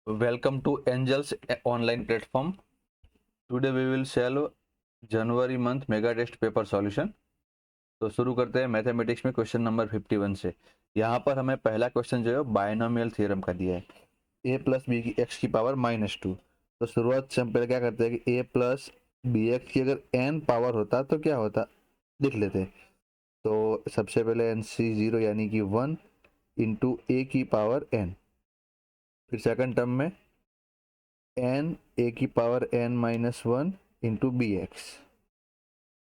Welcome to Angels online platform. Today we will solve January month mega test paper solution. तो शुरू करते हैं mathematics में question number 51 से। यहाँ पर हमें पहला क्वेश्चन जो है बायनोमियल थ्योरम का दिया है, a प्लस बी की एक्स की पावर -2। तो शुरुआत से हम पहले क्या करते हैं कि a प्लस बी एक्स की अगर n पावर होता तो क्या होता लिख लेते। तो सबसे पहले एन सी जीरो यानी कि 1 इंटू ए की पावर n। फिर सेकंड टर्म में एन ए की power n-1 into B x.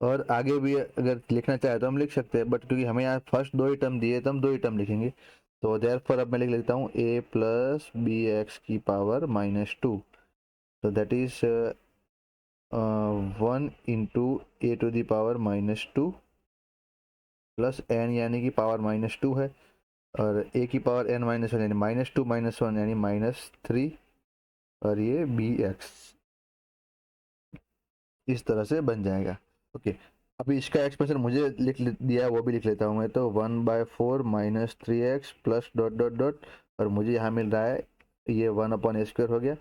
और आगे भी अगर लिखना चाहे तो हम लिख सकते हैं, बट क्योंकि हमें यहाँ फर्स्ट दो ही टर्म दिए तो हम दो ही टर्म लिखेंगे। तो देयरफॉर अब मैं लिख लेता हूँ a प्लस बी एक्स की पावर -2। तो that is 1 into a to the power -2 plus n यानी कि पावर -2 है, और a की पावर n-1 यानी -2 -1 यानी -3, और ये बी एक्स इस तरह से बन जाएगा। ओके, अभी इसका एक्सप्रेशन मुझे लिख दिया है वो भी लिख लेता हूँ मैं। तो 1/4 -3x plus dot dot dot, और मुझे यहाँ मिल रहा है ये 1/a² हो गया,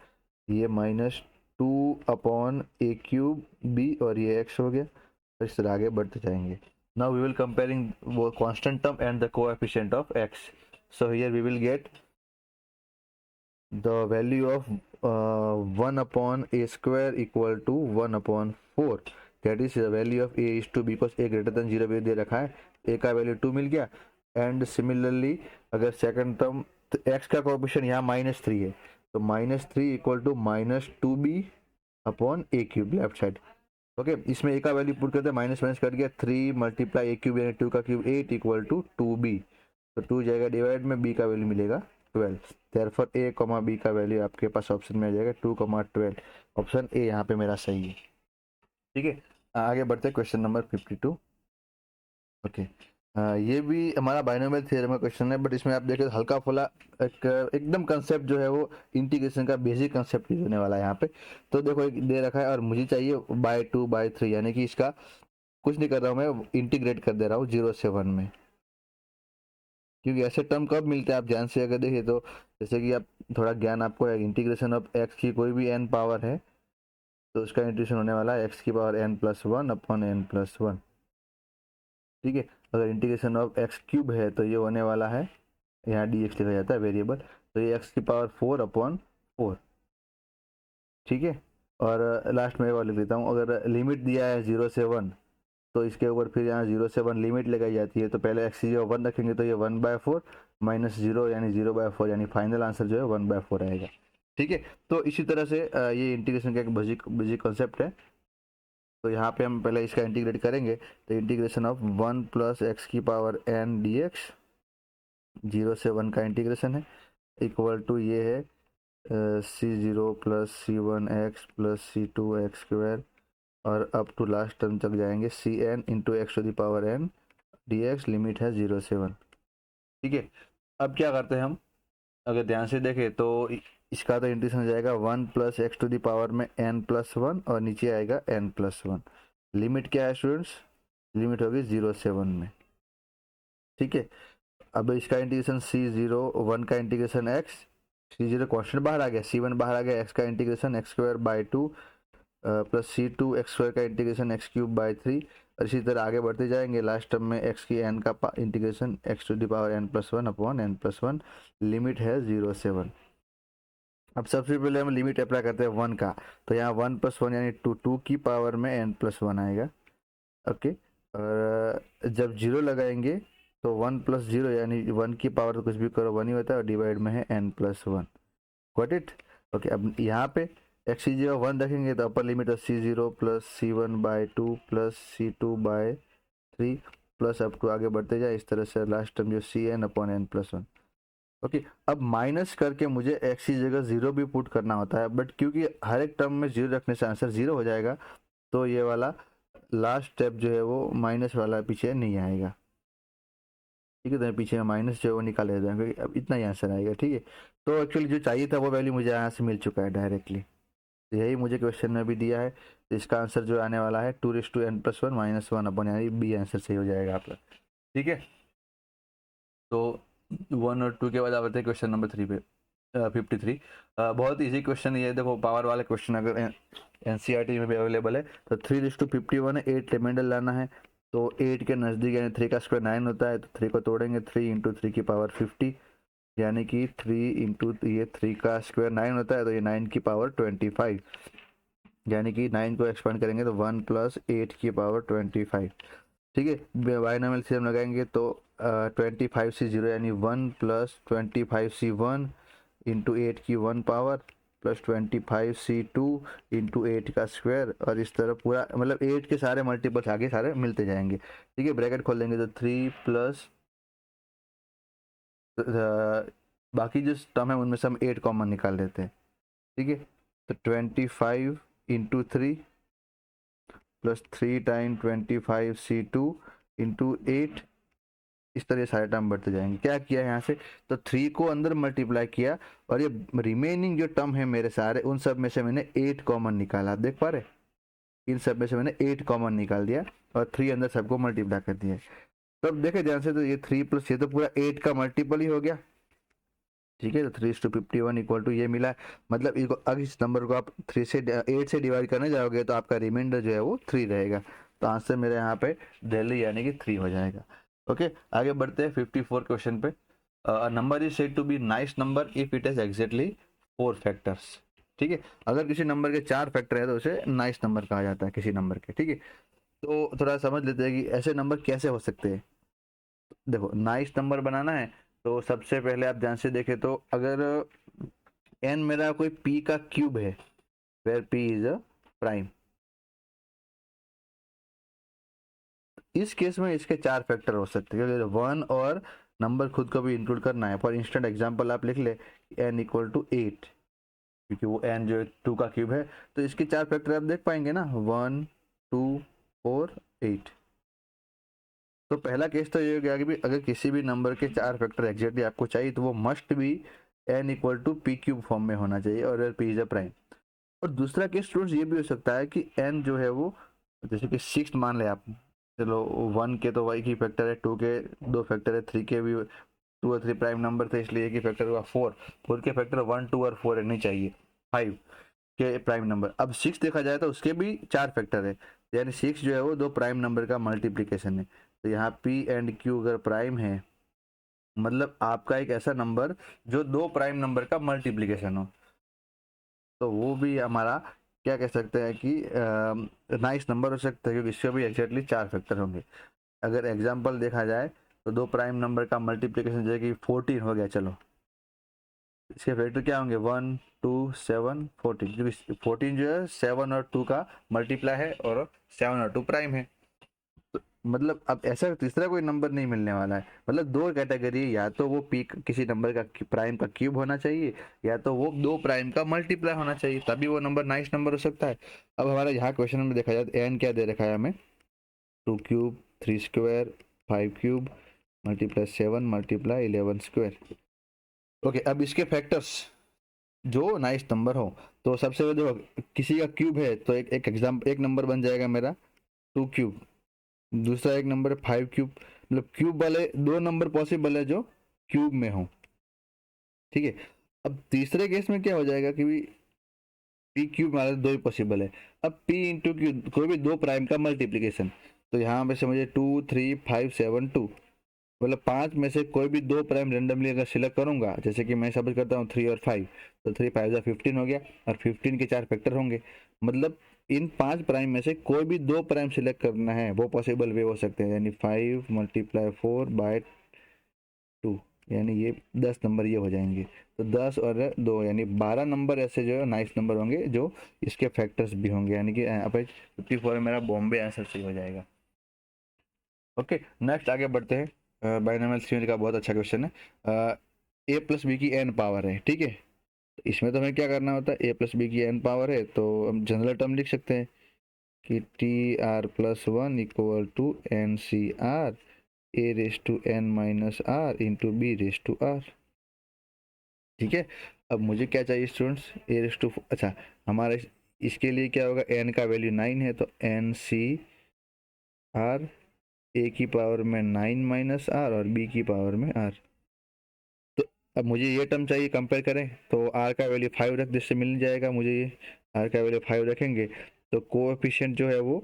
ये -2/a³ और ये x हो गया। तो इस तरह आगे बढ़ते जाएंगे। नाउ वी विल कंपेयरिंग वो constant term and the coefficient of x। So here we will get the value of 1/a² equal to 1/4। that is the value of a is to, because a greater than 0 दे रखा है, a का value 2 मिल गया। And similarly अगर second term तो x का coefficient यहाँ -3 है, तो -3 equal to -2b/a³ left side. Okay, इसमें a का वैल्यू पुट करते हैं, माइनस माइनस कट गया, 3 × a³ यानी 2 का क्यूब 8 इक्वल टू 2b। तो 2 जाएगा डिवाइड में, b का वैल्यू मिलेगा 12। देयरफॉर a, b का वैल्यू आपके पास ऑप्शन में आ जाएगा 2, 12। ऑप्शन ए यहाँ पे मेरा सही है। ठीक है, आगे बढ़ते हैं क्वेश्चन नंबर 52। ओके, ये भी हमारा बाइनोमियल थ्योरम का क्वेश्चन है, बट इसमें आप देखें हल्का फुल्का एकदम कंसेप्ट जो है वो इंटीग्रेशन का बेसिक कंसेप्ट यूज होने वाला है यहाँ पे। तो देखो एक दे रखा है और मुझे चाहिए /2/3, यानी कि इसका कुछ नहीं कर रहा हूँ मैं, इंटीग्रेट कर दे रहा हूँ 0 से 1 में। क्योंकि ऐसे टर्म कब मिलते हैं आप ध्यान से अगर देखिए तो, जैसे कि आप थोड़ा ज्ञान आपको है, इंटीग्रेशन ऑफ एक्स की कोई भी n पावर है तो उसका इंटीग्रेशन होने वाला है x की पावर n+1/n+1। ठीक है, अगर इंटीग्रेशन ऑफ x³ है तो ये होने वाला है, यहाँ dx लिखा जाता है वेरिएबल, तो ये x की पावर 4/4। ठीक है, और लास्ट में और लिख देता हूँ, अगर लिमिट दिया है 0 से 1 तो इसके ऊपर फिर यहाँ 0 से 1 लिमिट लगाई जाती है। तो पहले x की 1 रखेंगे तो ये 1/4 -0 यानी 0/4, यानी फाइनल आंसर जो है 1/4 आएगा। ठीक है, तो इसी तरह से ये इंटीग्रेशन का एक बेसिक कॉन्सेप्ट है। तो यहाँ पे हम पहले इसका इंटीग्रेट करेंगे, तो इंटीग्रेशन ऑफ 1 प्लस एक्स की पावर n dx, 0 से 1 का इंटीग्रेशन है, इक्वल टू ये है c0 plus c1x plus c2x², और अप टू लास्ट टर्म तक जाएंगे cn into x to the power n dx, limit है 0 से 1। ठीक है, अब क्या करते हैं हम, अगर ध्यान से देखें तो इसका तो इंटीग्रेशन हो जाएगा 1 plus x to the power में n+1, और नीचे आएगा n+1। लिमिट क्या है स्टूडेंट्स, लिमिट होगी 0 से 1 में। ठीक है, अब इसका इंटीग्रेशन c0 1 का इंटीग्रेशन x, c0 कॉन्स्टेंट बाहर आ गया, c1 बाहर आ गया, x का integration x² plus c2 x² का इंटीग्रेशन x³ और इसी तरह आगे बढ़ते जाएंगे। लास्ट टर्म में x की n का integration x to the power n+1/n+1, limit है 0 से 1। अब सबसे पहले हम लिमिट अप्लाई करते हैं 1 का, तो यहाँ 1+1 यानी 2 की पावर में n+1 आएगा। ओके, और जब 0 लगाएंगे तो 1 + 0 यानी 1 की पावर तो कुछ भी करो 1 ही होता है, और डिवाइड में है n+1। Got it. ओके, अब यहाँ पे x की जगह 1 रखेंगे तो अपर लिमिट है c0 plus c1/2 plus c2/3 plus up to आगे बढ़ते जाए इस तरह से, लास्ट टर्म जो cn/n+1। ओके, अब माइनस करके मुझे x की जगह 0 भी पुट करना होता है, बट क्योंकि हर एक टर्म में 0 रखने से आंसर 0 हो जाएगा, तो ये वाला लास्ट स्टेप जो है वो माइनस वाला पीछे नहीं आएगा। ठीक है, तो पीछे में माइनस जो है वो निकाल देते हैं, क्योंकि अब इतना ही आंसर आएगा। ठीक है, तो एक्चुअली जो चाहिए था वो वैल्यू मुझे यहाँ से मिल चुका है डायरेक्टली, तो यही मुझे क्वेश्चन में भी दिया है। तो इसका आंसर जो आने वाला है 2n+1 -1/, यानी बी आंसर सही हो जाएगा आपका। ठीक है, तो 1 और 2 के बाद आते हैं क्वेश्चन नंबर 3 पे। 53। बहुत इजी क्वेश्चन ये, देखो पावर वाले क्वेश्चन अगर एनसीईआरटी में भी अवेलेबल है। तो 3:51 है, 8 रिमाइंडर लाना है। तो 8 के नज़दीक यानी 3 का स्क्वायर 9 होता है, तो 3 को तोड़ेंगे, 3 इंटू 3 की पावर 50, यानी कि 3 इंटू ये 3 का स्क्वायर 9 होता है, तो ये 9 की पावर 25, यानी कि 9 को एक्सपेंड करेंगे तो 1 प्लस 8 की पावर 25। ठीक है, बाइनोमियल थ्योरम लगाएंगे तो 25C0 यानी 1 प्लस 25C1 इंटू 8 की 1 पावर प्लस 25C2 इंटू 8 का स्क्वायर, और इस तरह पूरा मतलब 8 के सारे मल्टीपल्स आगे सारे मिलते जाएंगे। ठीक है, ब्रैकेट खोल देंगे तो 3 प्लस बाकी जो टर्म है उनमें से हम 8 कॉमन निकाल लेते हैं। ठीक है, तो 25 into 3 plus 3 time 25C2 into 8, इस तरह सारे टर्म बढ़ते जाएंगे। क्या किया है यहाँ से, तो 3 को अंदर मल्टीप्लाई किया, और ये रिमेनिंग जो टर्म है मेरे सारे, उन सब में से मैंने 8 कॉमन निकाला। आप देख पा रहे, इन सब में से मैंने 8 कॉमन निकाल दिया और 3 अंदर सबको मल्टीप्लाई कर दिया। तब देखे ध्यान से, तो ये 3 प्लस ये तो पूरा 8 का मल्टीपल ही हो गया। ठीक है, तो 3:51 इक्वल टू ये मिला। मतलब इसको अगर इस नंबर को आप 8 से डिवाइड करने जाओगे तो आपका रिमाइंडर जो है वो 3 रहेगा। तो आंसर मेरे यहाँ पे दिल्ली यानी कि 3 हो जाएगा। ओके, आगे बढ़ते हैं 54 क्वेश्चन पे। Number is said to be nice number if it has exactly 4 factors. ठीक है, अगर किसी नंबर के 4 फैक्टर है तो उसे नाइस नंबर कहा जाता है किसी नंबर के। ठीक है, तो थोड़ा समझ लेते हैं कि ऐसे नंबर कैसे हो सकते हैं। देखो, नाइस नंबर बनाना है तो सबसे पहले आप ध्यान से देखें तो अगर n मेरा कोई p का क्यूब है, where p is a prime, इस केस में इसके 4 फैक्टर हो सकते हैं, क्योंकि 1 और नंबर खुद को भी इंक्लूड करना है। फॉर इंस्टेंट एग्जांपल आप लिख ले n इक्वल टू 8, क्योंकि वो n जो है 2 का क्यूब है, तो इसके 4 फैक्टर आप देख पाएंगे ना, 1 2 4 8। तो पहला केस तो ये हो गया कि भी अगर किसी भी नंबर के 4 फैक्टर एग्जैक्टली आपको चाहिए तो वो मस्ट भी n equal to p cube form में होना चाहिए, और p इज अ प्राइम। और दूसरा केस स्टूडेंट्स ये भी हो सकता है कि n जो है वो, जैसे कि 6 मान ले आप, चलो 1 के तो y की फैक्टर है, 2 के 2 फैक्टर है, 3 के भी 2 और 3 प्राइम नंबर थे इसलिए की फैक्टर हुआ 4, 4 के फैक्टर 1 2 और 4 नहीं चाहिए, 5 के प्राइम नंबर। अब 6 देखा जाए तो उसके भी 4 फैक्टर है, यानी 6 जो है वो 2 प्राइम नंबर का मल्टीप्लीकेशन है। तो यहाँ p एंड q अगर प्राइम है, मतलब आपका एक ऐसा नंबर जो 2 प्राइम नंबर का मल्टीप्लीकेशन हो, तो वो भी हमारा क्या कह सकते हैं कि नाइस नंबर हो सकता है, क्योंकि इसके भी एग्जैक्टली 4 फैक्टर होंगे। अगर एग्जाम्पल देखा जाए तो 2 प्राइम नंबर का मल्टीप्लीकेशन जैसे कि 14 हो गया, चलो इसके फैक्टर क्या होंगे, 1 2 7 14, क्योंकि 14 जो है 7 और 2 का मल्टीप्लाई है और 7 और 2 प्राइम है। तो मतलब अब ऐसा तीसरा कोई नंबर नहीं मिलने वाला है। मतलब 2 कैटेगरी, या तो वो पी किसी नंबर का प्राइम का क्यूब होना चाहिए, या तो वो 2 प्राइम का मल्टीप्लाई होना चाहिए, तभी वो नंबर नाइस नंबर हो सकता है। अब हमारा यहाँ क्वेश्चन में देखा जाए तो एन क्या दे रखा है हमें, 2 cube 3 square 5 cube multiply 7 multiply 11 square. Okay, अब इसके फैक्टर्स जो नाइस नंबर हो, तो सबसे पहले देखो किसी का क्यूब है तो एक एग्जाम्पल, एक नंबर बन जाएगा मेरा 2 क्यूब, दूसरा एक नंबर है 5 क्यूब। मतलब क्यूब वाले 2 नंबर पॉसिबल है जो क्यूब में हो। ठीक है, अब तीसरे केस में क्या हो जाएगा कि पी क्यूब वाले 2 ही पॉसिबल है। अब पी इंटू क्यू कोई भी 2 प्राइम का मल्टीप्लीकेशन, तो यहाँ पे समझिए 2 3 5 7 2, मतलब 5 में से कोई भी 2 प्राइम रेंडमली अगर सिलेक्ट करूंगा, जैसे कि मैं सपोज करता हूँ 3 और 5, तो 3 5 15 हो गया, और 15 के 4 फैक्टर होंगे। मतलब इन 5 प्राइम में से कोई भी 2 प्राइम सिलेक्ट करना है, वो पॉसिबल वे हो सकते हैं, यानी 5 मल्टीप्लाई 4 बाय 2, यानी ये 10 नंबर ये हो जाएंगे। तो 10 और 2 यानी 12 नंबर ऐसे जो है नाइस नंबर होंगे जो इसके फैक्टर्स भी होंगे, यानी कि 54 मेरा बॉम्बे आंसर सही हो जाएगा। ओके, नेक्स्ट आगे बढ़ते हैं। बाइनोमियल थ्योरी का बहुत अच्छा क्वेश्चन है। ए प्लस बी की एन पावर है, ठीक है, इसमें तो हमें क्या करना होता है, ए प्लस बी की एन पावर है तो हम जनरल टर्म लिख सकते हैं कि T R plus 1 equal to n C r a raise to n minus r into b raise to r. ठीक है, अब मुझे क्या चाहिए स्टूडेंट्स, ए रेस टू, अच्छा हमारे इसके लिए क्या होगा, एन का वैल्यू 9 है तो एन सी आर ए की पावर में 9 माइनस आर और बी की पावर में आर। तो अब मुझे ये टर्म चाहिए, कंपेयर करें तो आर का वैल्यू 5 रख, जिससे मिल जाएगा मुझे ये। आर का वैल्यू 5 रखेंगे तो कोएफिशिएंट जो है वो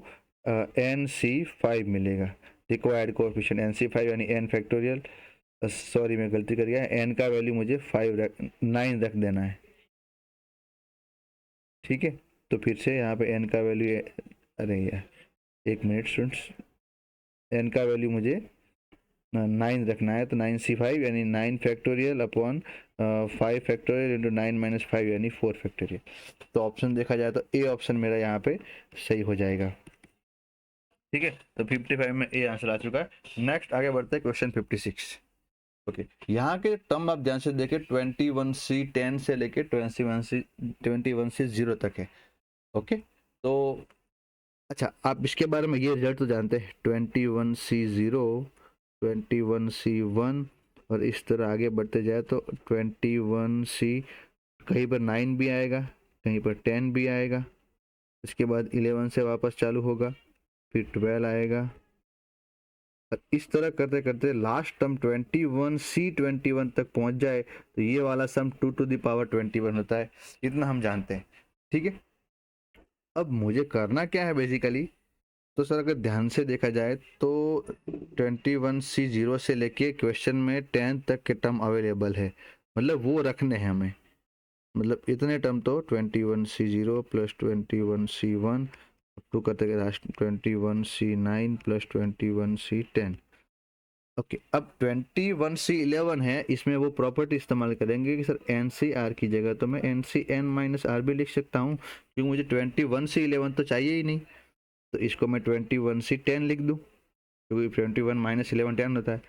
NC5 मिलेगा। रिक्वायर्ड कोएफिशिएंट NC5 यानी n फैक्टोरियल, सॉरी मैं गलती कर गया, n का वैल्यू मुझे 9 रख देना है। ठीक है, तो फिर से यहाँ पे n का वैल्यू, अरे यार एक मिनट स्टूडेंट्स, n का वैल्यू मुझे 9 रखना है, तो 9C5 यानी 9 फैक्टोरियल अपॉन 5 फैक्टोरियल इंटू 9 - 5 यानी 4 फैक्टोरियल। तो ऑप्शन देखा जाए तो ए ऑप्शन मेरा यहाँ पे सही हो जाएगा। ठीक है, तो 55 में ए आंसर आ चुका है। नेक्स्ट आगे बढ़ते हैं क्वेश्चन 56। ओके, यहाँ के टर्म आप ध्यान से देखें, 21C 10 से लेके 21C 0 तक है। ओके, तो अच्छा आप इसके बारे में ये रिजल्ट तो जानते हैं, 21C 0, 21C1, और इस तरह आगे बढ़ते जाए तो 21C, कहीं पर 9 भी आएगा, कहीं पर 10 भी आएगा, इसके बाद 11 से वापस चालू होगा, फिर 12 आएगा, और इस तरह करते करते लास्ट टर्म 21C 21 तक पहुंच जाए तो ये वाला सम 2⁻21 होता है। इतना हम जानते हैं। ठीक है, अब मुझे करना क्या है बेसिकली, तो सर अगर ध्यान से देखा जाए तो 21C 0 से लेके क्वेश्चन में 10 तक के टर्म अवेलेबल है, मतलब वो रखने हैं हमें, मतलब इतने टर्म तो 21C 0 प्लस 21C1 टू करते गए last 21C9 plus 21C10। Okay, अब 21C11 है, इसमें वो प्रॉपर्टी इस्तेमाल करेंगे कि सर NCR की जगह तो मैं NCn-R भी लिख सकता हूँ, क्योंकि मुझे 21C11 तो चाहिए ही नहीं, तो इसको मैं 21C10 लिख दूँ, क्योंकि 21 - 11 10 होता है,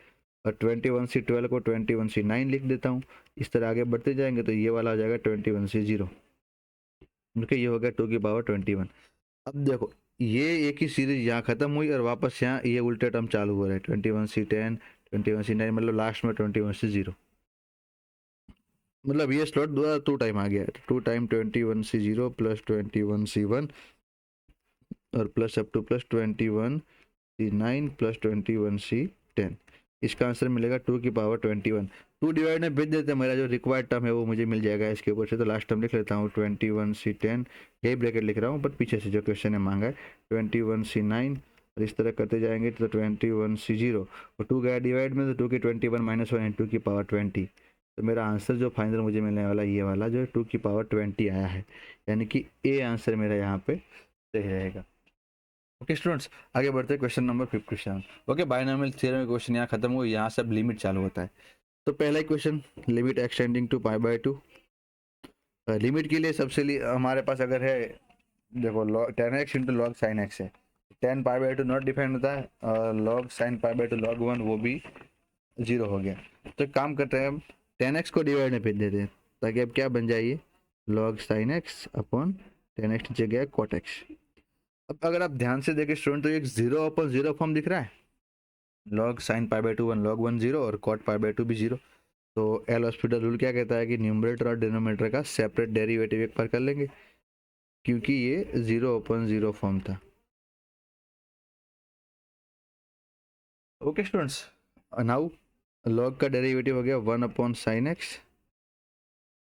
और 21C12 को 21C9 लिख देता हूँ। इस तरह आगे बढ़ते जाएंगे तो ये वाला हो जाएगा 21C0। ओके, ये हो गया 2⁻21। अब देखो ये एक ही सीरीज यहाँ खत्म हुई और वापस यहाँ ये उल्टे टर्म चालू हो रहा है, 21C10 21C9, मतलब लास्ट में 21C0, मतलब ये स्लॉट दोबारा 2 टाइम आ गया है, 2 टाइम 21C0 प्लस 21C1 और plus up two plus 21C9 plus 21C10। इसका आंसर मिलेगा 2⁻21। 2 डिवाइड में भेज देते हैं, मेरा जो रिक्वायर्ड टर्म है वो मुझे मिल जाएगा इसके ऊपर से। तो लास्ट टर्म लिख लेता हूँ 21C10, यही ब्रैकेट लिख रहा हूँ, बट पीछे से जो क्वेश्चन है मांगा है 21C9, और इस तरह करते जाएंगे तो 21C0, और 2 गया डिवाइड में तो 2 की 21 - 1 2⁻20। तो मेरा आंसर जो फाइनल मुझे मिलने वाला ये वाला जो 2⁻20 आया है, यानी कि ए आंसर मेरा यहाँ पे सही रहेगा। ओके स्टूडेंट्स, आगे बढ़ते हैं question number 57। Okay, binomial theorem question यहाँ खत्म हुआ, यहाँ सब लिमिट चालू होता है। तो पहला question, limit extending to π/2। Limit के लिए सबसे हमारे पास अगर है, देखो tan x into log sine x है, tan π/2 नॉट डिफाइंड होता है, और लॉग साइन π/2 log 1 वो भी 0 हो गया। तो एक काम करते हैं, हम tan x को डिवाइड में भेज देते हैं, ताकि अब क्या बन जाइए, log sine x upon tan x नीचे गया cot x। अब अगर आप ध्यान से देखें स्टूडेंट, तो एक 0/0 फॉर्म दिख रहा है, लॉग साइन π/2 1 log 1 0 और cot π/2 भी 0। तो एल हॉस्पिटल रूल क्या कहता है कि न्यूमरेटर और डिनोमिनेटर का सेपरेट डेरिवेटिव एक बार कर लेंगे, क्योंकि ये 0/0 फॉर्म था। ओके स्टूडेंट्स, नाउ लॉग का डेरिवेटिव हो गया 1/sin x।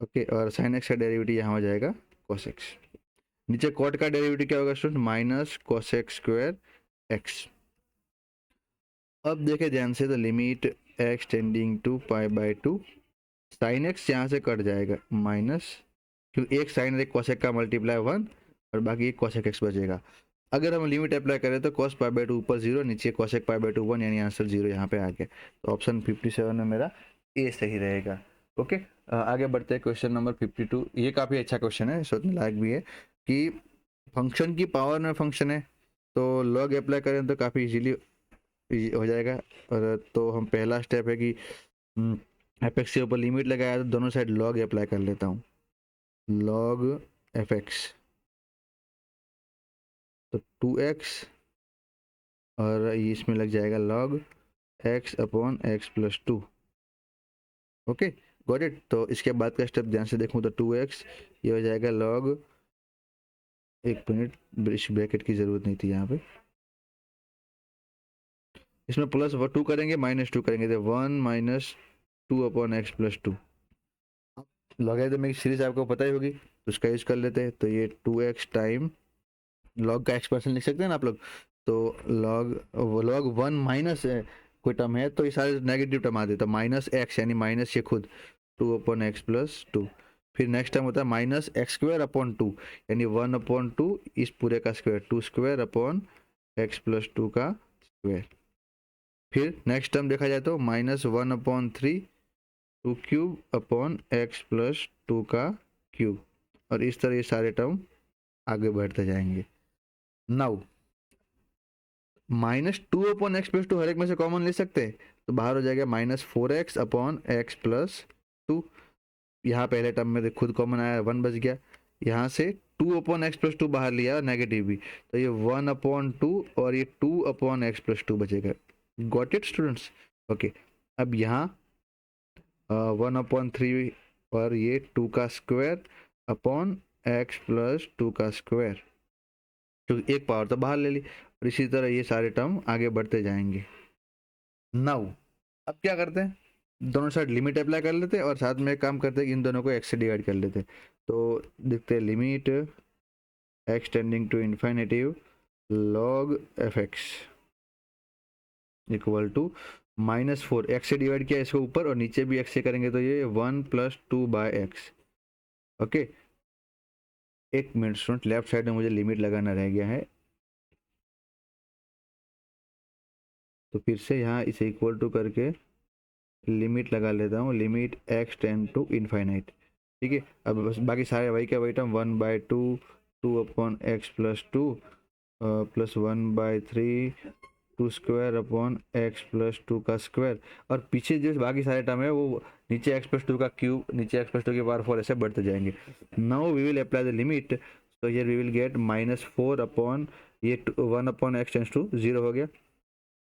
ओके, और sin x का डेरिवेटिव यहाँ हो जाएगा cos x। नीचे cot का डेरिवेटिव क्या होगा student, minus cos x square x। अब देखे ध्यान से, तो limit x tending to π/2, sine X यहाँ से कट जाएगा माइनस, क्योंकि एक साइन और एक कोसेक का मल्टीप्लाई 1 और बाकी एक कोसेक एक्स बचेगा। अगर हम लिमिट अप्लाई करें तो cos π/2 ऊपर 0, नीचे कोसेक π/2 1, यानी आंसर 0 यहाँ पे आ गया। तो ऑप्शन 57 में मेरा ए सही रहेगा। ओके, आगे बढ़ते हैं क्वेश्चन नंबर 52। ये काफ़ी अच्छा क्वेश्चन है, सोचने लायक भी है कि फंक्शन की पावर में फंक्शन है, तो लॉग अप्लाई करें तो काफ़ी इजीली हो जाएगा। और तो हम पहला स्टेप है कि एफ एक्स के ऊपर लिमिट लगाया तो दोनों साइड लॉग अप्लाई कर लेता हूँ, लॉग एफ एक्स, तो 2x, और इसमें लग जाएगा log x upon x plus 2। Okay, got it. तो इसके बाद का स्टेप ध्यान से देखूँ तो 2x, ये हो जाएगा लॉग, एक मिनट, ब्रैकेट की ज़रूरत नहीं थी यहाँ पे, इसमें प्लस 2 करेंगे माइनस 2 करेंगे, तो 1 - 2 upon x plus 2। Logarithmic series आपको पता ही होगी, तो उसका यूज कर लेते हैं। तो ये 2x टाइम लॉग का एक्सप्रेशन लिख सकते हैं ना आप लोग। तो लॉग 1 माइनस कोई टर्म है तो ये सारे नेगेटिव टर्म आते हैं, तो माइनस एक्स यानी माइनस ये खुद 2/x+2। फिर नेक्स्ट टर्म होता है माइनस x² यानी 1/2 इस पूरे का स्क्वायर, 2² x+2 का स्क्वायर। फिर नेक्स्ट टर्म देखा जाए तो -1/3 2³ x+2 का क्यूब, और इस तरह ये सारे टर्म आगे बढ़ते जाएंगे। नाउ -2/x+2 हर एक में से कॉमन ले सकते हैं, तो बाहर हो जाएगा -4x/x+2। यहाँ पहले टर्म में खुद कॉमन आया 1 बच गया, यहाँ से 2/x+2 बाहर लिया नेगेटिव भी, तो ये 1/2 और ये 2/x+2 बचेगा। Got it students? ओके, अब यहाँ 1/3 और ये 2 का स्क्वायर अपॉन x+2 का स्क्वायर, तो एक पावर तो बाहर ले ली, और इसी तरह ये सारे टर्म आगे बढ़ते जाएंगे। नाउ अब क्या करते हैं, दोनों साइड लिमिट अप्लाई कर लेते हैं और साथ में एक काम करते हैं कि इन दोनों को x से डिवाइड कर लेते हैं। तो देखते हैं limit x tending to infinity log fx equal to -4, x से डिवाइड किया इसको ऊपर और नीचे भी x से करेंगे तो ये 1 + 2/x। ओके, एक मिनट स्टूडेंट, लेफ्ट साइड में मुझे लिमिट लगाना रह गया है, तो फिर से यहाँ इसे इक्वल टू करके लिमिट लगा लेता हूँ, limit x tend to infinite. ठीक है, अब बस बाकी सारे वही का वही टर्म 1/2 2/x+2 प्लस 1/3 2² का स्क्वायर, और पीछे जो बाकी सारे टर्म है वो नीचे x+2 का क्यूब, नीचे x+2 की पावर 4 ऐसे बढ़ते जाएंगे। Now we will apply the limit, so here we will get -4 upon ये 1/x टेंड्स टू 0 हो गया,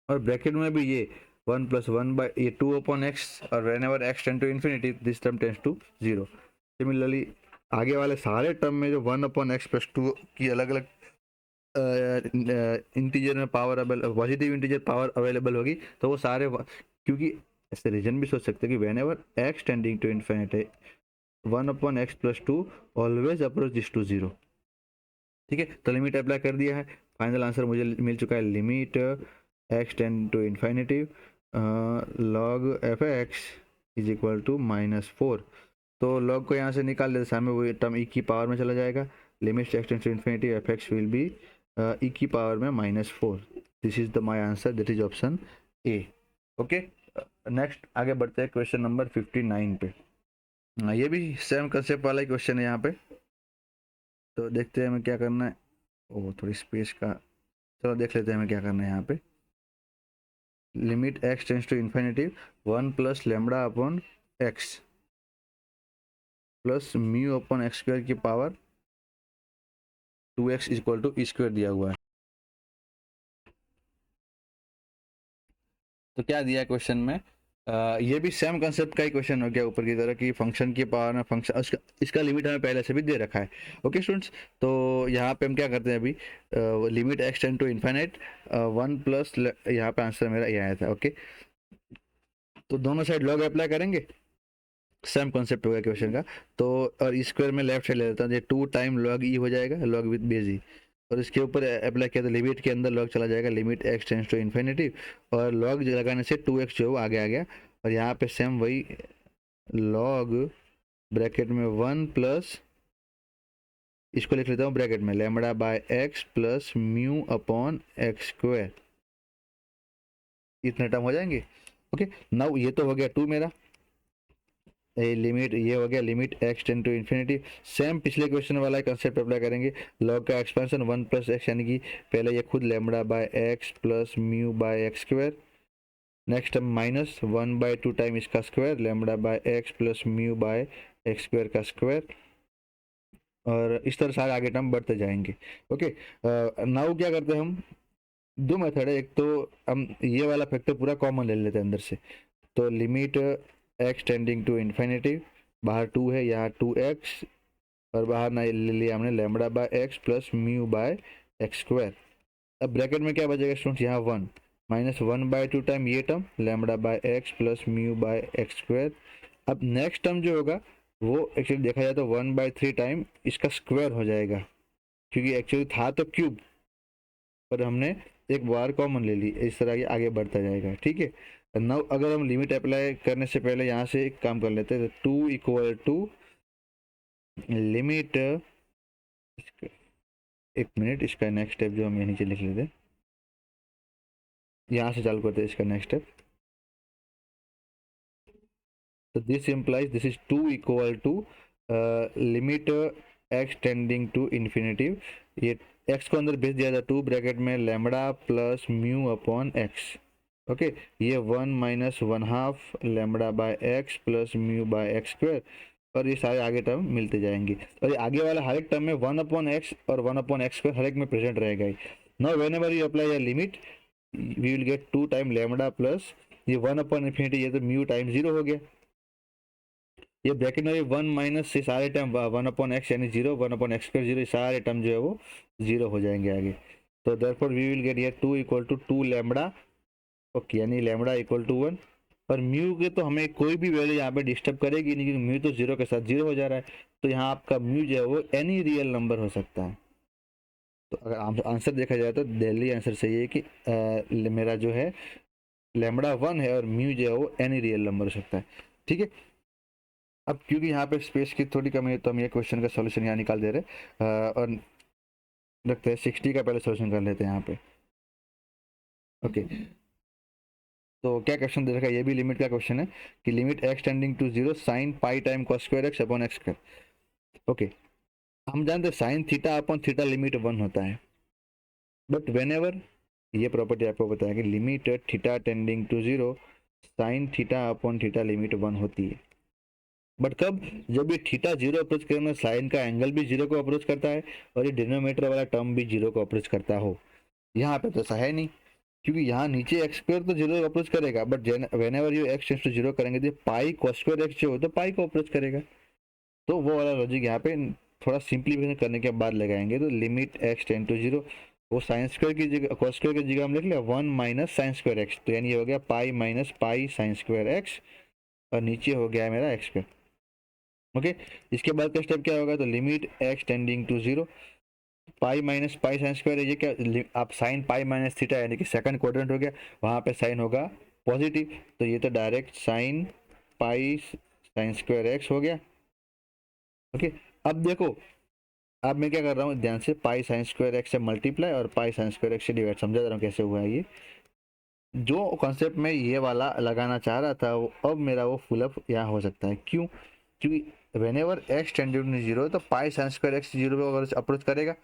और ब्रैकेट में भी ये 1 + 1 बाय ये 2/x, और whenever x tend to infinity this term tends to 0। Similarly आगे वाले सारे टर्म में जो 1/x+2 की अलग अलग इंटीजर में power positive integer power available होगी, तो वो सारे क्योंकि ऐसे रीजन भी सोच सकते हैं कि whenever x tending to infinity 1/x+2 always approach this to 0। ठीक है, तो लिमिट अप्लाई कर दिया है, फाइनल आंसर मुझे मिल चुका है, limit x tend to infinity log fx is equal to -4। तो log को यहाँ से निकाल देते सामने वो टर्म e की पावर में चला जाएगा, limit x tend to infinity fx will be e की पावर में -4। This is the my answer, that is option A. Okay, next आगे बढ़ते हैं क्वेश्चन नंबर 59 पे। ये भी सेम कंसेप्ट वाला ही क्वेश्चन है यहाँ पे, तो देखते हैं हमें क्या करना है। ओ थोड़ी स्पेस का, चलो देख लेते हैं हमें क्या करना है यहाँ पे। Limit x tends to infinity 1 + λ/x plus μ/x² की power 2x equal to e² दिया हुआ है। तो क्या दिया क्वेश्चन में, ये भी सेम कंसेप्ट का ही क्वेश्चन हो गया ऊपर की तरह की फंक्शन की पावर में फंक्शन, इसका लिमिट हमें पहले से भी दे रखा है। ओके स्टूडेंट्स, तो यहाँ पे हम क्या करते हैं अभी, limit x tend to infinite 1 plus, यहाँ पे आंसर मेरा ये आया था। ओके, तो दोनों साइड लॉग अप्लाई करेंगे, सेम कॉन्सेप्ट हो गया क्वेश्चन का। तो और स्क्वायर में लेफ्ट साइड ले लेता हूँ, ये 2 टाइम log e हो जाएगा, log विद बेस e, और इसके ऊपर अप्लाई किया तो लिमिट के अंदर log चला जाएगा, limit x tends to infinity, और log लगाने से 2x जो आगे आ गया, और यहाँ पे सेम वही log ब्रैकेट में 1 प्लस, इसको लिख लेता हूँ ब्रैकेट में λ/x प्लस μ/x², इतने टर्म हो जाएंगे। ओके, नाउ ये तो हो गया 2 मेरा, लिमिट ये हो गया limit x tend to infinity, same पिछले क्वेश्चन वाला कंसेप्ट अप्लाई करेंगे, log का एक्सपेंशन 1 + x यानी कि पहले ये खुद λ/x plus μ/x², next term -1/2 time इसका स्क्वायर λ/x प्लस μ/x² का स्क्वायर, और इस तरह सारे आगे टर्म बढ़ते जाएंगे। ओके, नाउ क्या करते हैं हम, दो मेथड है, एक तो हम ये वाला फैक्टर पूरा कॉमन ले लेते हैं अंदर से, तो limit x tending to infinity, बाहर 2 है, यहाँ 2x, और बाहर ना ले लिया हमने λ/x प्लस μ/x²। अब ब्रैकेट में क्या बचेगा स्टूडेंट्स, यहाँ 1 -1/2 टाइम ये टर्म λ/x प्लस μ/x²। अब नेक्स्ट टर्म जो होगा वो एक्चुअली देखा जाए तो 1/3 टाइम इसका स्क्वायर हो जाएगा, क्योंकि एक्चुअली था तो क्यूब, पर हमने एक बार कॉमन ले ली, इस तरह ये आगे बढ़ता जाएगा। ठीक है, नाउ अगर हम लिमिट अप्लाई करने से पहले यहाँ से एक काम कर लेते हैं, तो 2 इक्वल टू लिमिट, एक मिनट, इसका नेक्स्ट स्टेप जो हम यहाँ नीचे लिख लेते हैं, यहाँ से चालू करते हैं इसका नेक्स्ट स्टेप। तो this implies this is 2 equal to limit x tending to infinity, ये एक्स को अंदर भेज दिया था 2 ब्रैकेट में lambda plus mu upon x. Okay, ये 1 minus 1/2 lambda by x plus mu by x square, और ये सारे आगे टर्म मिलते जाएंगे, और ये आगे वाला हर एक टर्म में 1 अपॉन एक्स और 1 अपॉन एक्स स्क्वायर हर एक में प्रेजेंट रहेगा ही। Now whenever you apply a limit we will get 2 time lambda plus ये 1 अपॉन इन्फिनिटी, ये तो म्यू टाइम 0 हो गया, ये ब्रैकेट में 1 माइनस से सारे टर्म 1 अपॉन एक्स यानी 0, 1 अपॉन एक्स स्क्वायर 0, ये सारे टर्म जो है वो 0 हो जाएंगे आगे। तो देयरफॉर वी विल गेट ये 2 इक्वल टू 2 लैम्बडा, ओके, यानी लैम्बडा इक्वल टू 1, और म्यू के तो हमें कोई भी वैल्यू यहाँ पे डिस्टर्ब करेगी नहीं, क्योंकि म्यू तो 0 के साथ 0 हो जा रहा है, तो यहाँ आपका म्यू जो है वो एनी रियल नंबर हो सकता है। तो अगर आंसर देखा जाए तो दिल्ली आंसर सही है कि मेरा जो है लैम्बडा 1 है और म्यू जो है वो एनी रियल नंबर हो सकता है। ठीक है, अब क्योंकि यहाँ पे स्पेस की थोड़ी कमी है तो हम ये क्वेश्चन का सॉल्यूशन यहाँ निकाल दे रहे और रखते हैं 60 का पहले सॉल्यूशन कर लेते हैं यहाँ पे। ओके, तो क्या क्वेश्चन दे रखा है, ये भी लिमिट का क्वेश्चन है कि limit x tending to 0 sine pi time cos square x upon x square. Okay, हम जानते हैं sine theta upon theta limit 1 होता है, बट वेन एवर, ये प्रॉपर्टी आपको बताया कि limit theta tending to 0 sine theta upon theta limit 1 होती है, बट कब, जब ये थीटा 0 अप्रोच करना, साइन का एंगल भी 0 को अप्रोच करता है और ये डिनोमिनेटर वाला टर्म भी 0 को अप्रोच करता हो। यहाँ पे तो ऐसा है नहीं, क्योंकि यहाँ नीचे एक्स स्क्वायर तो 0 अप्रोच करेगा, but whenever you x tends to 0 करेंगे तो पाई कॉस स्क्वायर एक्स जो हो तो पाई को अप्रोच करेगा। तो वो वाला लॉजिक यहाँ पे थोड़ा सिंप्लीफिकेशन करने के बाद लगाएंगे, तो लिमिट एक्स टेंड टू 0, वो साइन स्क्वायर की जगह कॉस स्क्वायर की जगह हम लिख लिया 1 माइनस साइन स्क्वायर एक्स, तो यानी ये हो गया पाई minus pi sine square x, और नीचे हो गया मेरा एक्स स्क्वायर। ओके, इसके बाद का स्टेप क्या होगा, तो limit x tending to 0 pi minus pi sine square, ये क्या, आप साइन पाई माइनस थीटा यानी कि सेकंड क्वाड्रेंट हो गया, वहां पे साइन होगा पॉजिटिव, तो ये तो direct sine pi sine square x हो गया। ओके, अब देखो, अब मैं क्या कर रहा हूँ ध्यान से, पाई साइन स्क्वायर एक्स से मल्टीप्लाई और पाई साइन स्क्वायर एक्स से डिवाइड, समझा रहा हूँ कैसे हुआ है ये, जो कॉन्सेप्ट में ये वाला लगाना चाह रहा था वो अब मेरा वो फुल अप यहाँ हो सकता है। क्यों, क्योंकि whenever x tended to 0 तो पाई साइन स्क्वायर एक्स 0 पे अगर अप्रोच करेगा,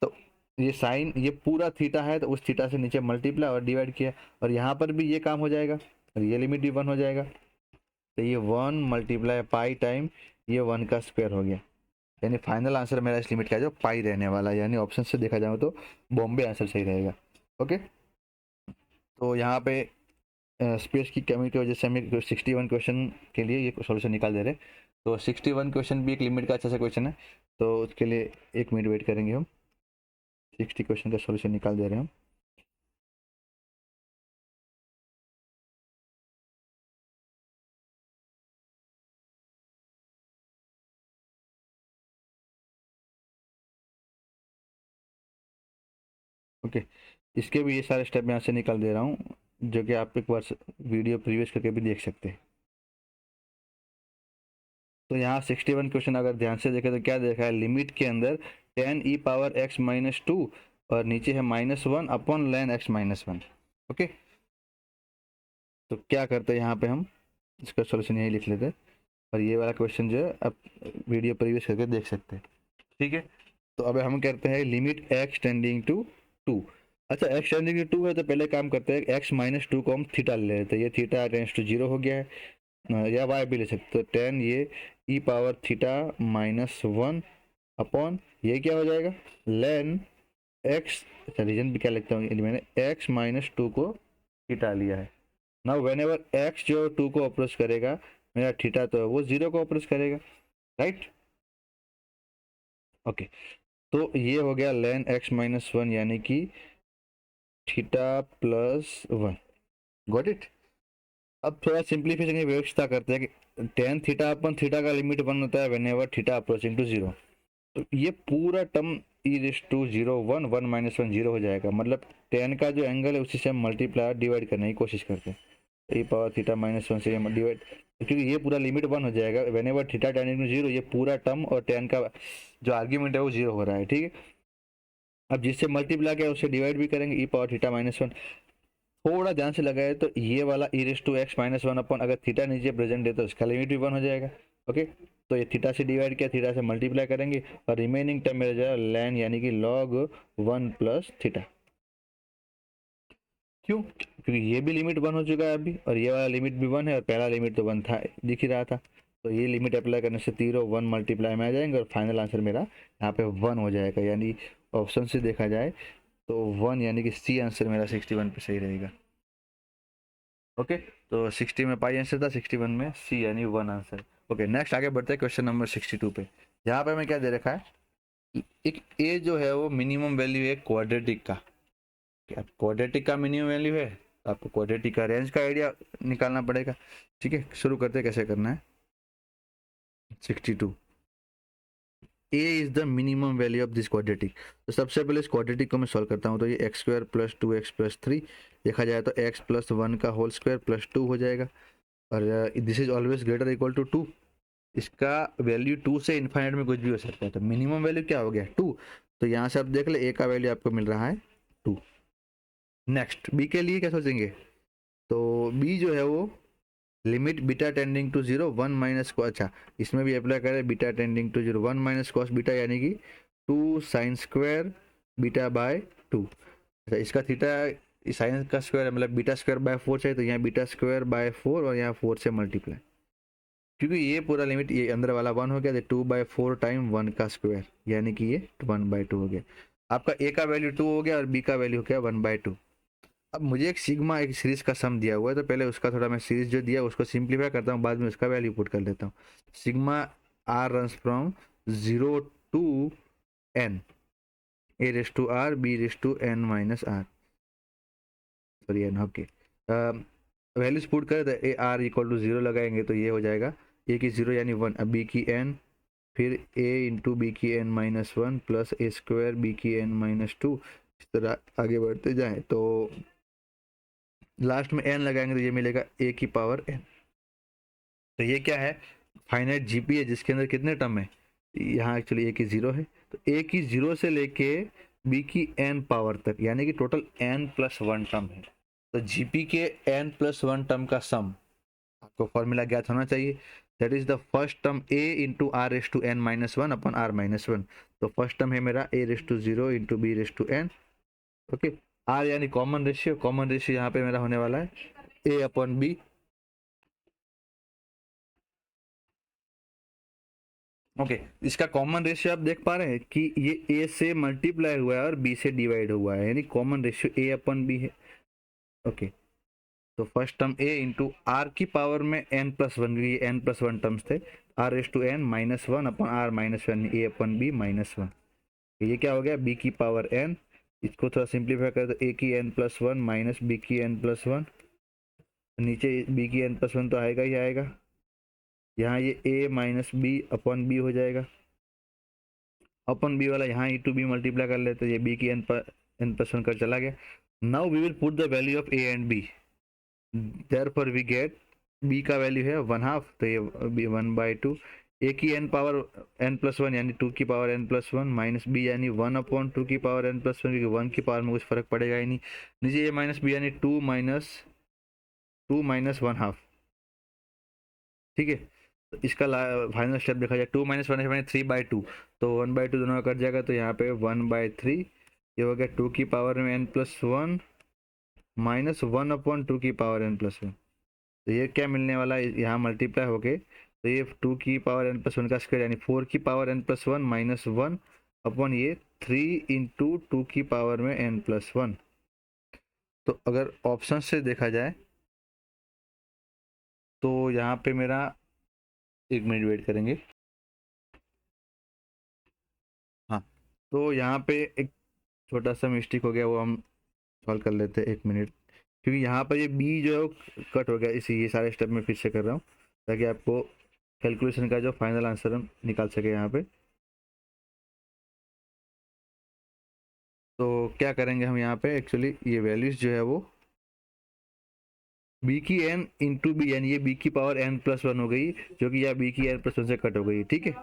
तो ये साइन ये पूरा थीटा है तो उस थीटा से नीचे मल्टीप्लाई और डिवाइड किया, और यहाँ पर भी ये काम हो जाएगा और ये लिमिट भी 1 हो जाएगा, तो ये 1 मल्टीप्लाई पाई टाइम ये 1 का स्क्वायर हो गया, यानी फाइनल आंसर मेरा इस लिमिट का जो पाई रहने वाला है, यानी ऑप्शन से देखा जाए तो बॉम्बे आंसर सही रहेगा। ओके, तो यहाँ पे स्पेस की कमी की वजह से हमें 61 क्वेश्चन के लिए ये सॉल्यूशन निकाल दे रहे हैं, तो 61 क्वेश्चन भी एक लिमिट का अच्छा सा क्वेश्चन है, तो उसके लिए 1 मिनट वेट करेंगे हम, 60 क्वेश्चन का सॉल्यूशन निकाल दे रहे हैं हम। ओके, इसके भी ये सारे स्टेप यहाँ से निकाल दे रहा हूँ, जो कि आप एक बार वीडियो प्रीवियस करके भी देख सकते हैं। तो यहाँ 61 क्वेश्चन अगर ध्यान से देखें तो क्या देखा है, लिमिट के अंदर 10e⁻x-2 और नीचे है -1 अपॉन ln x-1। ओके, तो क्या करते हैं यहाँ पे हम इसका सॉल्यूशन यही लिख लेते हैं, और ये वाला क्वेश्चन जो है आप वीडियो प्रीवियस करके देख सकते हैं। ठीक है, तो अब हम करते हैं लिमिट x टेंडिंग टू 2। अच्छा, x टेंडिंग टू 2 है तो पहले काम करते हैं, x-2 को हम थीटा ले लेते हैं, ये थीटा टेंड्स टू 0 हो गया है, या y भी ले सकते, तो 10 ये e⁻θ-1 अपॉन ये क्या हो जाएगा लेन x, अच्छा रीजन भी क्या लिखता हूँ, मैंने x-2 को थीटा लिया है। नाउ वेन एवर एक्स जो 2 को अप्रोच करेगा, मेरा थीटा तो है वो 0 को अप्रोच करेगा, राइट। ओके, तो ये हो गया लेन x-1 यानी कि थीटा +1, गॉट इट। अब थोड़ा सिंप्लीफिकेशन की व्यवस्था करते हैं कि टेन थीटा अपन थीटा का लिमिट 1 होता है whenever theta approaching to 0। तो ये पूरा term e raise to 0 1 1 minus 1 0 हो जाएगा। मतलब टेन का जो एंगल है उसी से हम मल्टीप्लाई डिवाइड करने की कोशिश करते हैं। ई पावर थीटा माइनस 1 से डिवाइड, क्योंकि ये पूरा लिमिट 1 हो जाएगा whenever theta tending to 0। ये पूरा टर्म और टेन का जो आर्ग्यूमेंट है वो 0 हो रहा है, ठीक है। अब जिससे मल्टीप्लाई किया उससे डिवाइड भी करेंगे, ई पावर थीटा माइनस 1। थोड़ा ध्यान से लगाए तो ये वाला ई रेस टू एक्स माइनस 1 अपन अगर थीटा नीचे प्रेजेंट है तो इसका लिमिट भी 1 हो जाएगा। ओके, तो ये थीटा से डिवाइड किया, थीटा से मल्टीप्लाई करेंगे और रिमेनिंग टर्म मेरा जाएगा ln यानी कि log 1 प्लस थीटा। क्यों? क्योंकि ये भी लिमिट 1 हो चुका है अभी और ये वाला लिमिट भी 1 है और पहला लिमिट तो 1 था, दिख ही रहा था। तो ये लिमिट अप्लाई करने से 0 1 मल्टीप्लाई में आ जाएंगे और फाइनल आंसर मेरा यहाँ पे 1 हो जाएगा। यानी ऑप्शन से देखा जाए तो 1 यानी कि सी आंसर मेरा 61 पे सही रहेगा। ओके, तो 60 में पाई आंसर था, 61 में सी यानी 1 आंसर। ओके, नेक्स्ट आगे बढ़ते हैं क्वेश्चन नंबर 62 पे। यहाँ पे हमें क्या दे रखा है, एक ए जो है वो मिनिमम वैल्यू है क्वाड्रेटिक का। अब क्वाड्रेटिक का मिनिमम वैल्यू है तो आपको क्वाड्रेटिक का रेंज का आइडिया निकालना पड़ेगा। ठीक है, शुरू करते हैं कैसे करना है। 62 A is the minimum value of this quadratic. तो सबसे पहले इस क्वाड्रेटिक को मैं सॉल्व करता हूँ। तो ये x square plus 2x plus 3 देखा जाए तो x प्लस 1 का होल स्क्वायर प्लस 2 हो जाएगा और this is always greater equal to 2। इसका वैल्यू 2 से इन्फाइनाइट में कुछ भी हो सकता है। तो मिनिमम वैल्यू क्या हो गया 2। तो यहाँ से आप देख ले ए का वैल्यू आपको मिल रहा है 2। नेक्स्ट बी के लिए क्या सोचेंगे, तो बी जो है वो limit beta tending to 0 1 minus को, अच्छा इसमें भी अप्लाई करें beta tending to 0 1 minus cos beta यानी कि 2 साइन स्क्वायर बीटा बाय 2। अच्छा इसका थीटा साइन का स्क्वायर मतलब बीटा स्क्वायर बाय 4 चाहिए, तो यहाँ बीटा स्क्वायर बाय 4 और यहाँ 4 से मल्टीप्लाई, क्योंकि ये पूरा लिमिट ये अंदर वाला 1 हो गया तो 2/4 टाइम 1 का स्क्वायर यानी कि ये 1/2 हो गया। आपका ए का वैल्यू 2 हो गया और बी का वैल्यू हो गया 1/2। अब मुझे एक सिग्मा एक सीरीज का सम दिया हुआ है तो पहले उसका थोड़ा मैं सीरीज जो दिया उसको सिंप्लीफाई करता हूँ, बाद में उसका वैल्यू पुट कर देता हूँ। Sigma r runs from 0 to n a raise to r b raise to n minus r, sorry n। Okay, values put कर ए आर इक्वल टू 0 लगाएंगे तो ये हो जाएगा ए की 0 यानी 1, अब बी की n, फिर a इंटू बी की n माइनस 1 प्लस ए स्क्वायर बी की n माइनस 2। इस तरह आगे बढ़ते जाएं तो लास्ट में n लगाएंगे तो ये मिलेगा a की पावर n। तो ये क्या है, फाइनाइट जीपी है जिसके अंदर कितने टर्म है, यहाँ एक्चुअली a की 0 है तो a की 0 से लेके b की n पावर तक यानी कि टोटल n प्लस 1 टर्म है। तो जीपी के n प्लस 1 टर्म का सम आपको फॉर्मूला ज्ञात होना चाहिए, that is the first term a into r raise to n minus 1 upon r minus 1। तो फर्स्ट टर्म है मेरा a raise to 0 into b raise to n। Okay, r यानी common ratio यहाँ पे मेरा होने वाला है a अपॉन b। ओके, इसका कॉमन रेशियो आप देख पा रहे हैं कि ये a से मल्टीप्लाई हुआ है और b से डिवाइड हुआ है यानी common ratio a upon b है। ओके, तो first term a into r की पावर में n प्लस 1, ये n प्लस 1 टर्म्स थे, r raise to n minus 1 upon r minus 1 a upon b minus 1। ये क्या हो गया b की पावर n, इसको थोड़ा सिंप्लीफाई कर तो a की n प्लस 1 माइनस b की n प्लस 1, नीचे b की n प्लस 1 तो आएगा ही आएगा, यहाँ ये a minus b upon b हो जाएगा, अपन बी वाला यहाँ ई टू बी मल्टीप्लाई कर लेते, ये b की n प्लस 1 कर चला गया। Now we will put the value of a and b, therefore we get b का वैल्यू है 1/2 तो ये 1/2, a की n पावर n प्लस 1 यानी 2 की power n plus 1 minus b यानी 1/2 की पावर n प्लस 1, क्योंकि 1 की पावर में कुछ फर्क पड़ेगा ही नहीं। नीचे a माइनस b यानी 2 माइनस 1/2। ठीक है, तो इसका फाइनल स्टेप देखा जाए 2 माइनस 1 यानी 3/2, तो 1/2 दोनों का कट जाएगा तो यहाँ पे 1/3, ये हो गया 2 की पावर में n प्लस 1 माइनस 1/2 की पावर n प्लस 1। तो ये क्या मिलने वाला है, यहाँ मल्टीप्लाई हो गए तो ये 2 की पावर n प्लस 1 का स्क्वायर यानी 4 की power n plus 1 minus 1 upon ये 3 इंटू 2 की पावर में n प्लस 1। तो अगर ऑप्शन से देखा जाए तो यहाँ पे मेरा, एक मिनट वेट करेंगे, हाँ तो यहाँ पे एक छोटा सा मिस्टेक हो गया वो हम सॉल्व कर लेते हैं, एक मिनट। क्योंकि यहाँ पर ये बी जो है वो कट हो गया, इसी ये सारे स्टेप में फिर से कर रहा हूँ ताकि आपको कैलकुलेशन का जो फाइनल आंसर हम निकाल सके यहाँ पे। तो क्या करेंगे हम यहाँ पे, एक्चुअली ये वैल्यूज जो है वो बी की एन इंटू बी एन, ये बी की पावर एन प्लस वन हो गई, जो कि यह बी की एन प्लस वन से कट हो गई, ठीक है।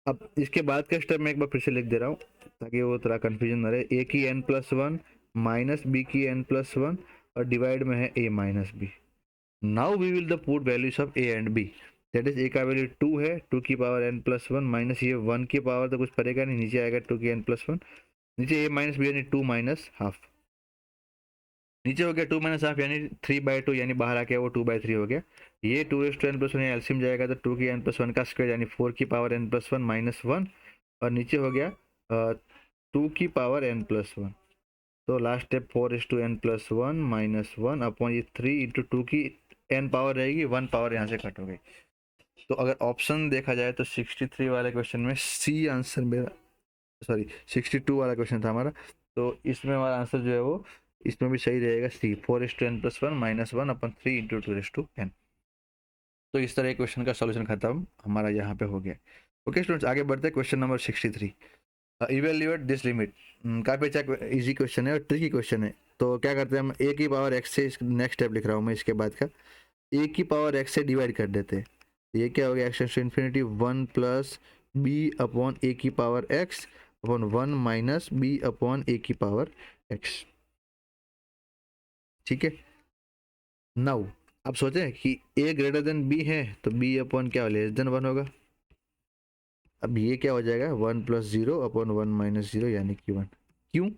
अब इसके बाद का स्टेप मैं एक बार फिर से लिख दे रहा हूँ ताकि वो थोड़ा कंफ्यूजन ना रहे। ए की N plus one minus B की एन प्लस वन और डिवाइड में है A minus B. Now we will the put values of A and B, that is A का वैल्यू 2 है, 2 की power N plus one minus ये 1 की power तो कुछ पड़ेगा नहीं, नीचे आएगा 2 की एन प्लस वन, नीचे ए माइनस बी यानी 2 माइनस हाफ, नीचे हो गया 2 माइनस हाफ यानी 3/2, यानी बाहर आके वो 2/3 हो गया। ये 2 n+1 एल्सियम जाएगा तो 2 की n+1 का स्क्वायर यानी 4 की पावर n+1 माइनस वन, और नीचे हो गया 2 की पावर n+1। तो last step 4:n+1 minus one upon ये 3 इंटू 2 की n पावर रहेगी, 1 पावर यहाँ से कट हो गई। तो अगर ऑप्शन देखा जाए तो 63 वाले क्वेश्चन में सी आंसर मेरा, सॉरी 62 वाला क्वेश्चन था हमारा, तो इसमें हमारा आंसर जो है वो इसमें भी सही रहेगा, सी 4:n+1 माइनस वन अपन 3 इंटू 2:n। तो इस तरह क्वेश्चन का सॉल्यूशन खत्म हमारा यहाँ पे हो गया। ओके स्टूडेंट्स, आगे बढ़ते हैं question number 63। Evaluate this limit, काफ़ी अच्छा इजी क्वेश्चन है और ट्रिकी क्वेश्चन है। तो क्या करते हैं हम, ए की पावर एक्स से, नेक्स्ट स्टेप लिख रहा हूँ मैं इसके बाद का, ए की पावर एक्स से डिवाइड कर देते हैं। ये क्या हो गया, X to infinity 1 plus B upon A की power X upon 1 minus B upon A की पावर एक्स, ठीक है। नाउ आप सोचें कि ए ग्रेटर देन बी है तो बी अपॉन क्या लेस देन वन होगा। अब ये क्या हो जाएगा, 1 प्लस 0 अपॉन 1 माइनस 0 यानी कि 1। क्यों,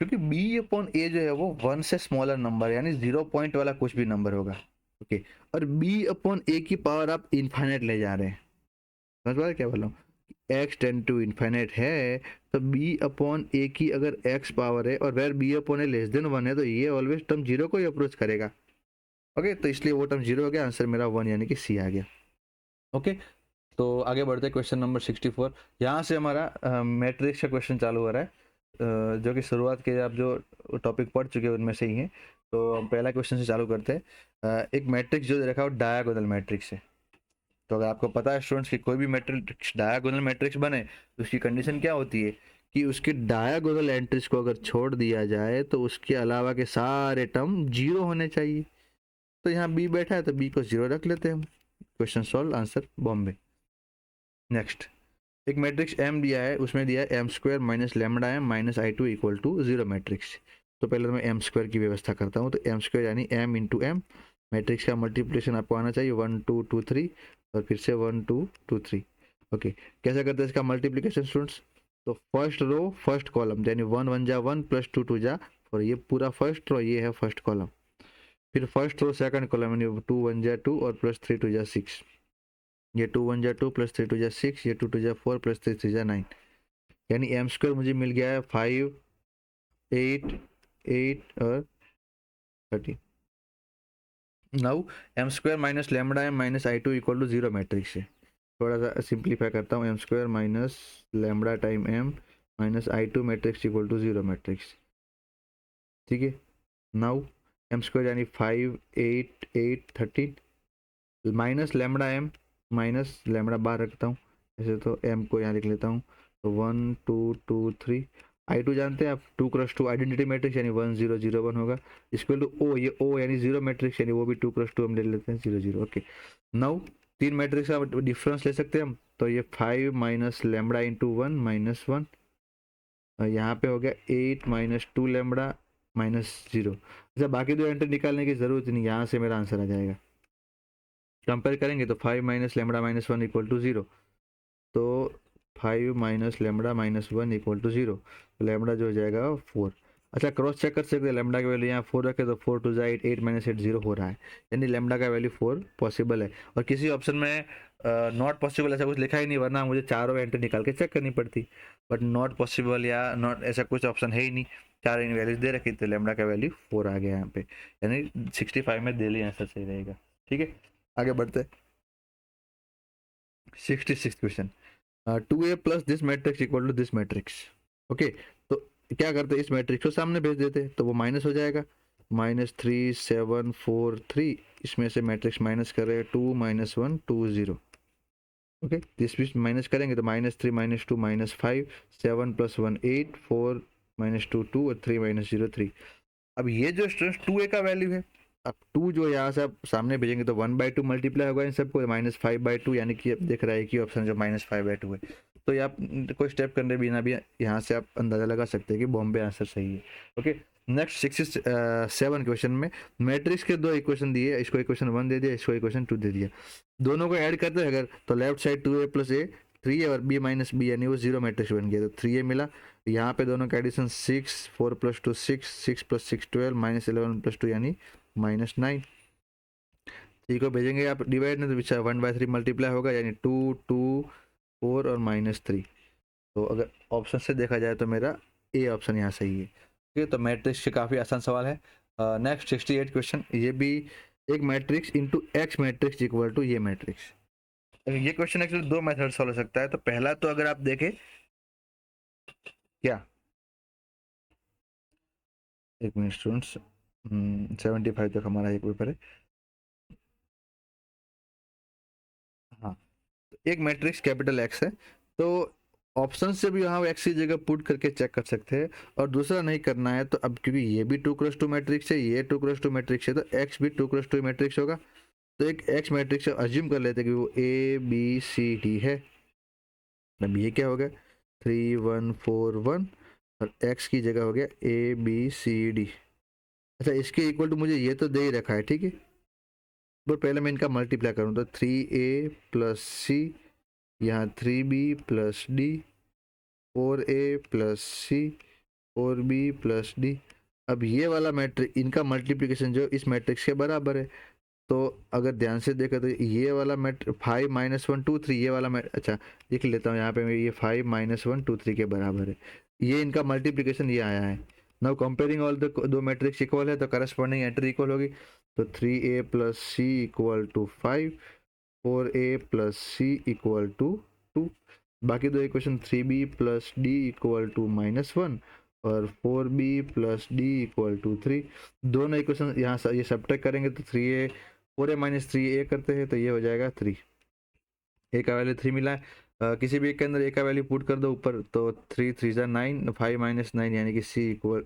क्योंकि बी अपॉन ए जो है वो 1 से स्मॉलर नंबर यानी 0 पॉइंट वाला कुछ भी नंबर होगा, ओके। और बी अपॉन ए की पावर आप इन्फाइनाइट ले जा रहे हैं, समझ पा रहे क्या बोल रहा हूँ, एक्स टेंड टू इन्फाइनाइट है तो बी अपॉन ए की अगर एक्स पावर है और where b upon a less than one है तो ये ऑलवेज टर्म जीरो को ही अप्रोच करेगा, ओके। तो इसलिए वो टर्म जीरो हो गया, आंसर मेरा 1 यानी कि सी आ गया, ओके। तो आगे बढ़ते हैं क्वेश्चन नंबर 64। यहाँ से हमारा मैट्रिक्स का क्वेश्चन चालू हो रहा है, जो कि शुरुआत के आप जो टॉपिक पढ़ चुके हैं उनमें से ही हैं। तो हम पहला क्वेश्चन से चालू करते हैं। एक मैट्रिक्स जो रखा हो डायगोनल मैट्रिक्स है। तो अगर आपको पता है स्टूडेंट्स कि कोई भी मैट्रिक्स डायगोनल मैट्रिक्स बने तो उसकी कंडीशन क्या होती है कि उसके डायगोनल एंट्रीज को अगर छोड़ दिया जाए तो उसके अलावा के सारे टर्म जीरो होने चाहिए। तो यहाँ बी बैठा है तो बी को जीरो रख लेते हैं हम। क्वेश्चन सॉल्व, आंसर बॉम्बे। नेक्स्ट, एक मैट्रिक्स एम दिया है, उसमें दिया है M square minus lambda M minus I two equal to zero matrix. तो पहले मैं एम स्क्वायर की व्यवस्था करता हूँ। तो एम स्क्वायर यानी एम इंटू एम, मैट्रिक्स का मल्टीप्लिकेशन आपको आना चाहिए 1 2 2 3 और फिर से 1 2 2 3, ओके। कैसे करते हैं इसका मल्टीप्लिकेशन स्टूडेंट्स, तो फर्स्ट रो फर्स्ट कॉलम यानी 1 1 जा 1 प्लस 2 2 जा, और ये पूरा फर्स्ट रो, ये है फर्स्ट कॉलम। फिर फर्स्ट रो सेकंड कॉलम यानी 2 1 जा 2 और प्लस 3 2 जा 6, ये 2 1 जा 2 प्लस 3 2 जा 6, ये 2 2 जा 4 प्लस 3 3 जा 9, यानी एम स्क्वायर मुझे मिल गया है 5 8 8 और 13। Now M square minus lambda M minus I two equal to zero matrix है। थोड़ा सा सिंप्लीफाई करता हूँ, M square minus lambda time M minus I two matrix equal to zero matrix, ठीक है। नाउ एम स्क्वायर यानी 5 8 8 13 minus lambda M minus lambda बाहर रखता हूँ ऐसे, तो एम को यहाँ लिख लेता हूँ। तो 1 2 2 3 आई टू जानते हैं आप, 2 क्रॉस 2 आइडेंटिटी मैट्रिक्स यानी 1 0 0 1 होगा, इक्वल टू ओ, ये ओ यानी जीरो मैट्रिक्स यानी वो भी 2 क्रॉस 2 हम ले लेते हैं 0 0, ओके। नाउ तीन मैट्रिक्स का डिफरेंस ले सकते हैं हम, तो ये 5 माइनस लेमडा इंटू 1 माइनस 1, यहाँ पे हो गया 8 माइनस 2 लेमडा माइनस 0। अच्छा, बाकी दो एंट्री निकालने की जरूरत नहीं, यहाँ से मेरा आंसर आ जाएगा। कंपेयर करेंगे तो 5 minus lambda minus 1 equal to 0, तो 5 minus lambda minus 1 equal to 0, lambda जो हो जाएगा 4। अच्छा, क्रॉस चेक कर सकते हैं, लेमडा का वैल्यू यहाँ 4 रखे तो 4 2 8 8 माइनस 8 0 हो रहा है, यानी लेमडा का वैल्यू 4 पॉसिबल है। और किसी ऑप्शन में नॉट पॉसिबल ऐसा कुछ लिखा ही नहीं, वरना मुझे चारों एंट्री निकाल के चेक करनी पड़ती, बट नॉट पॉसिबल या नॉट ऐसा कुछ ऑप्शन है ही नहीं, चार इन वैल्यूज दे रखी, तो लेमडा का वैल्यू 4 आ गया यहाँ पे, यानी 65 में दिल्ली आंसर सही रहेगा, ठीक है। आगे बढ़ते 66 question, 2a plus this matrix equal to this matrix, okay. तो क्या करते, इस मैट्रिक्स को सामने भेज देते तो वो माइनस हो जाएगा, -3 7 4 3, इसमें से मैट्रिक्स माइनस कर रहे हैं 2 -1 2 0। ओके, दिस भी माइनस करेंगे तो -3 -2 -5 7 + 1 8 4 -2 2 और 3 -0 3। अब ये जो स्टूडेंट्स 2a का वैल्यू है, अब 2 जो यहाँ से आप सामने भेजेंगे तो 1/2 मल्टीप्लाई होगा इन सबको, -5/2, यानी कि अब दिख रहा है कि ऑप्शन जो -5/2 है। तो ये आप कोई स्टेप करने बिना भी यहाँ से आप अंदाजा लगा सकते हैं कि बॉम्बे आंसर सही है। ओके, नेक्स्ट 67 क्वेश्चन में मैट्रिक्स के दो इक्वेशन दिए, इसको इक्वेशन 1 दे दिया, इसको इक्वेशन 2 दे दिया। दोनों को ऐड करते हैं अगर तो left side 2a + a 3a और b - b, यानी वो जीरो मैट्रिक्स बन गया। तो 3a मिला, यहाँ पे दोनों का एडिशन 6 4 + 2 6 6 + 6 12 -11 + 2 यानी -9। थ्री को भेजेंगे आप डिवाइड में तो पीछे 1/3 मल्टीप्लाई होगा, यानी 2 2 4 और -3। तो अगर ऑप्शन से देखा जाए तो मेरा ए ऑप्शन यहाँ सही है। ठीक है, तो मैट्रिक्स के काफ़ी आसान सवाल है। नेक्स्ट 68 क्वेश्चन, ये भी एक matrix into x matrix equal to ये मैट्रिक्स। ये क्वेश्चन एक्चुअली दो मेथड सॉल्व हो सकता है। तो पहला तो अगर आप देखें क्या, एक मिनट स्टूडेंट्स, 75 तक हमारा एक पेपर है। हाँ, तो एक मैट्रिक्स कैपिटल एक्स है, तो ऑप्शन से भी यहाँ एक्स की जगह पुट करके चेक कर सकते हैं। और दूसरा नहीं करना है तो अब क्योंकि ये भी 2x2 मैट्रिक्स है, ये 2x2 मैट्रिक्स है, तो एक्स भी 2x2 मैट्रिक्स होगा। तो एक एक्स मैट्रिक्स अज्यूम कर लेते हैं कि वो ABCD है। अब ये क्या हो गया 3 1 4 1 और एक्स की जगह हो गया ABCD। अच्छा, इसके इक्वल टू मुझे ये तो दे ही रखा है, ठीक है, तो पहले मैं इनका मल्टीप्लाई करूँ तो 3A + C, यहाँ 3B + D, 4A + C 4B + D। अब ये वाला मैट्रिक्स, इनका मल्टीप्लिकेशन जो इस मैट्रिक्स के बराबर है। तो अगर ध्यान से देखा तो ये वाला मैट्रिक्स 5 -1 2 3, ये वाला अच्छा लिख लेता हूँ यहाँ पे, ये 5 -1 2 3 के बराबर है। ये इनका मल्टीप्लिकेशन ये आया है। नाउ कंपेयरिंग ऑल द दो मैट्रिक्स इक्वल है तो करस्पॉन्डिंग एंट्री इक्वल होगी। तो 3A + C = 5, 4A + C = 2। बाकी दो इक्वेशन 3B + D = -1 और 4B + D = 3। दोनों इक्वेशन यहाँ ये सब्ट्रैक्ट करेंगे तो 3A 4A - 3A करते हैं तो ये हो जाएगा 3। ए का वैल्यू 3 मिला है, किसी भी एक के अंदर ए का वैल्यू पुट कर दो ऊपर तो 3 3 9 5 - 9 यानी कि C =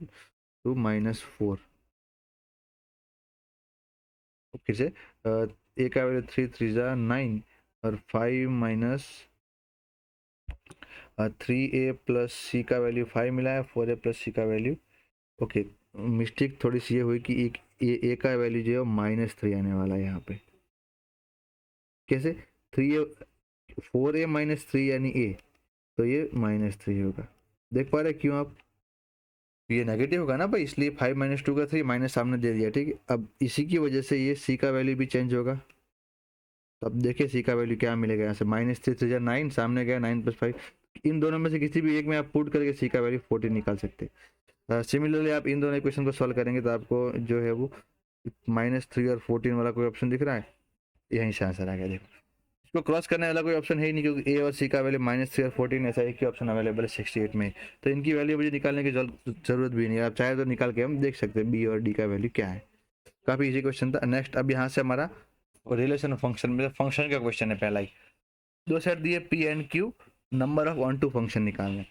-4। फिर से ए का वैल्यू 3 3 9 और 5 3A + C का वैल्यू 5 मिला है, 4A + C का वैल्यू, ओके, मिस्टेक थोड़ी सी ये हुई कि एक ए का वैल्यू जो है -3 आने वाला है यहाँ पे। कैसे 3A 4A - 3 यानी ए, तो ये -3 होगा। देख पा रहे क्यों आप, ये नेगेटिव होगा ना भाई, इसलिए 5 - 2 का 3 माइनस सामने दे दिया, ठीक है। अब इसी की वजह से ये सी का वैल्यू भी चेंज होगा। तो अब देखिए सी का वैल्यू क्या मिलेगा यहाँ से, -3 3 9, सामने गया 9 + 5, इन दोनों में से किसी भी एक में आप पुट करके सी का वैल्यू 14 निकाल सकते हैं। सिमिलरली आप इन दोनों इक्वेशन को सॉल्व करेंगे तो आपको जो है वो -3 और 14 वाला कोई ऑप्शन दिख रहा है, यहीं से आंसर आ गया। देखो, इसको क्रॉस करने वाला कोई ऑप्शन है ही नहीं, क्योंकि ए और सी का वैल्यू -3 और 14 ऐसा एक ही ऑप्शन अवेलेबल है 68 में। तो इनकी वैल्यू मुझे निकालने की जरूरत भी नहीं है, आप चाहे तो निकाल के हम देख सकते हैं बी और डी का वैल्यू क्या है। काफी इजी क्वेश्चन था। नेक्स्ट अब यहाँ से हमारा रिलेशन फंक्शन में फंक्शन का क्वेश्चन है पहला ही। दो सेट दिए P and Q, number of onto function निकालने,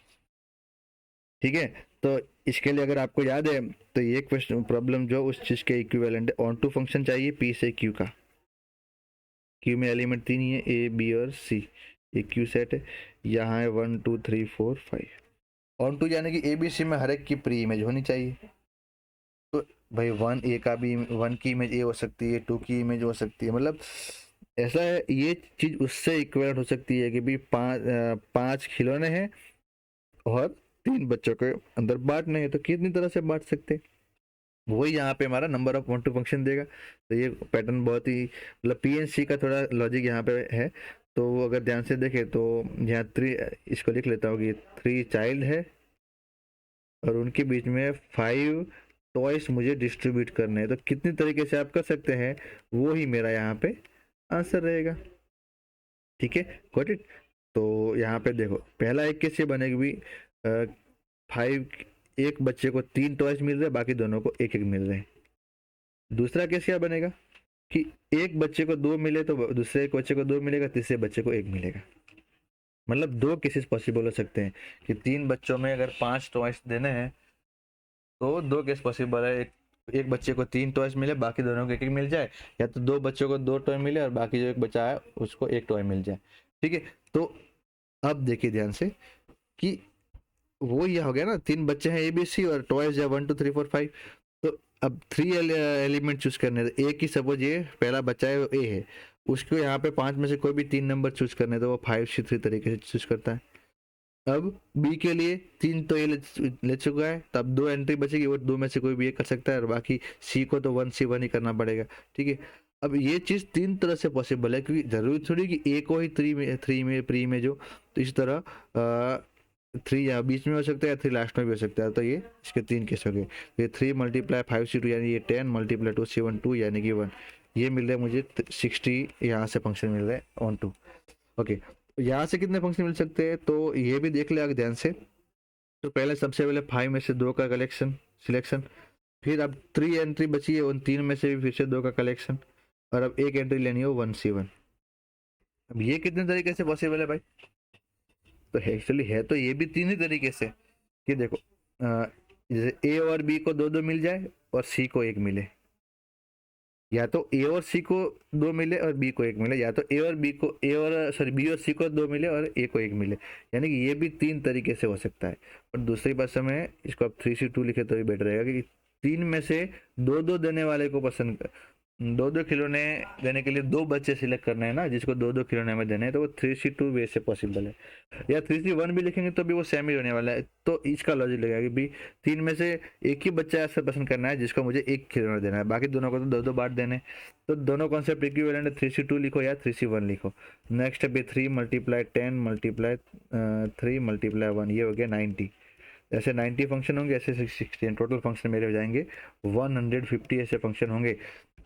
ठीक है। तो इसके लिए अगर आपको याद है तो ये क्वेश्चन प्रॉब्लम जो उस चीज के इक्विवेलेंट है, ऑन टू फंक्शन चाहिए P से Q का। Q में एलिमेंट 3 ही है, A B और C, ये Q सेट है। यहाँ है 1 2 3 4 5, ऑन टू यानी कि ABC में हर एक की प्री इमेज होनी चाहिए। तो भाई 1A का भी 1 की इमेज A हो सकती है, 2 की इमेज हो सकती है, मतलब ऐसा है ये चीज उससे इक्विवेलेंट हो सकती है कि भी 5 खिलौने हैं और 3 बच्चों के अंदर बांटने हैं, तो कितनी तरह से बांट सकते हैं, वही यहाँ पे हमारा number of one two function देगा। तो ये पैटर्न बहुत ही मतलब PNC का थोड़ा लॉजिक यहाँ पे है। तो अगर ध्यान से देखें तो यहाँ 3, इसको लिख लेता हूँ कि 3 चाइल्ड है और उनके बीच में 5 टॉयस मुझे डिस्ट्रीब्यूट करने हैं। तो कितनी तरीके से आप कर सकते हैं वो ही मेरा यहाँ पे आंसर रहेगा, ठीक है, गॉट इट। तो यहाँ पे देखो पहला एक कैसे बनेगी भी 5, एक बच्चे को 3 टॉयज मिल रहे हैं, बाकी दोनों को एक एक मिल रहे हैं। दूसरा केस क्या बनेगा कि एक बच्चे को 2 मिले तो दूसरे एक बच्चे को 2 मिलेगा, तीसरे बच्चे को 1 मिलेगा। मतलब 2 केसेस पॉसिबल हो सकते हैं कि 3 बच्चों में अगर 5 टॉयज देने हैं तो 2 केस पॉसिबल है। एक बच्चे को 3 टॉयज मिले, बाकी दोनों को एक एक मिल जाए, या तो 2 बच्चों को 2 टॉय मिले और बाकी जो एक बच्चा है उसको 1 टॉय मिल जाए। ठीक है, तो अब देखिए ध्यान से कि वो ये हो गया ना, 3 बच्चे हैं ABC और टॉयज है 1 2 3 4 5। तो अब 3 एलिमेंट चूज करने हैं। ए की सपोज ये पहला बच्चा है, ए है, उसको यहाँ पे 5 में से कोई भी 3 नंबर चूज करने, तो वो 5 3 तरीके से चूज करता है। अब बी के लिए 3 तो ये ले चुका है, तब 2 एंट्री बचेगी, वो 2 में से कोई भी एक कर सकता है, और बाकी सी को तो 1C1 ही करना पड़ेगा। ठीक है, अब ये चीज 3 तरह से पॉसिबल है, क्योंकि जरूरी थोड़ी कि ए को ही 3 में जो, तो इस तरह 3 यहाँ बीच में हो सकता है या 3 लास्ट में भी हो सकता है। तो ये इसके 3 केस हो गए। ये 3 × 5C2 यानी ये 10 × 2C1 2 यानी कि 1, ये मिल रहा है मुझे 60। यहाँ से फंक्शन मिल रहा है 1 2। ओके, यहाँ से कितने फंक्शन मिल सकते हैं, तो ये भी देख ले आगे ध्यान से। तो पहले सबसे पहले 5 में से 2 का कलेक्शन सिलेक्शन, फिर अब 3 एंट्री बची है, उन 3 में से भी फिर से 2 का कलेक्शन, और अब एक एंट्री लेनी हो 1C1। अब ये कितने तरीके से पॉसिबल है भाई? तो एक्चुअली है तो ये भी 3 ही तरीके से कि देखो, जैसे ए और बी को 2 2 मिल जाए और सी को 1 मिले, या तो ए और सी को 2 मिले और बी को 1 मिले, या तो बी और सी को 2 मिले और ए को 1 मिले। यानी कि ये भी 3 तरीके से हो सकता है। और दूसरी भाषा में इसको आप 3C2 लिखे तो भी बेटर रहेगा, क्योंकि 3 में से 2 2 देने वाले को पसंद 2 2 खिलौने देने के लिए 2 बच्चे सिलेक्ट करने हैं ना, जिसको 2 2 खिलौने में देने हैं, तो वो 3C2 वे से पॉसिबल है। या 3C1 भी लिखेंगे तो भी वो सेम ही होने वाला है। तो इसका लॉजिक लगेगा कि भी 3 में से एक ही बच्चा ऐसा पसंद करना है जिसको मुझे एक खिलौना देना है, बाकी दोनों को तो 2 2 बांट देने। तो दोनों कॉन्सेप्ट इक्विवेलेंट है, 3C2 लिखो या 3C1 लिखो। नेक्स्ट है 3 × 10 × 3 × 1, ये हो गया 90। ऐसे 90 फंक्शन होंगे, ऐसे 16 टोटल फंक्शन मेरे हो जाएंगे 150 ऐसे फंक्शन होंगे,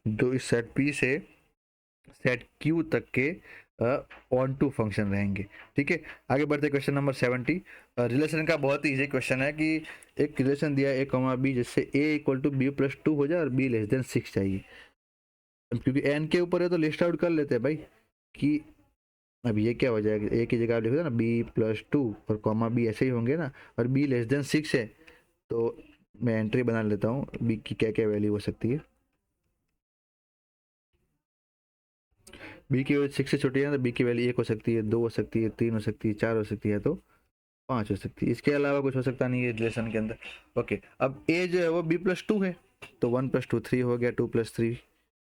जो इस सेट पी से सेट क्यू तक के ऑन टू फंक्शन रहेंगे। ठीक है, आगे बढ़ते क्वेश्चन नंबर 70। रिलेशन का बहुत ही इजी क्वेश्चन है कि एक रिलेशन दिया ए कॉमा बी, जिससे ए = b+2 हो जाए और b < 6 चाहिए। क्योंकि n के ऊपर है तो लिस्ट आउट कर लेते हैं भाई कि अब ये क्या हो जाएगा, ए की जगह आप लिखो ना b+2 और कॉमा बी ऐसे ही होंगे ना, और b < 6 है, तो मैं एंट्री बना लेता हूँ b की क्या क्या वैल्यू हो सकती है। बी की वैल्यू 6 से छोटी है तो बी की वैल्यू 1 हो सकती है, 2 हो सकती है, 3 हो सकती है, 4 हो सकती है, तो 5 हो सकती है। इसके अलावा कुछ हो सकता नहीं है रिलेशन के अंदर। ओके, अब ए जो है वो b+2 है, तो 1 + 2 3 हो गया, 2 + 3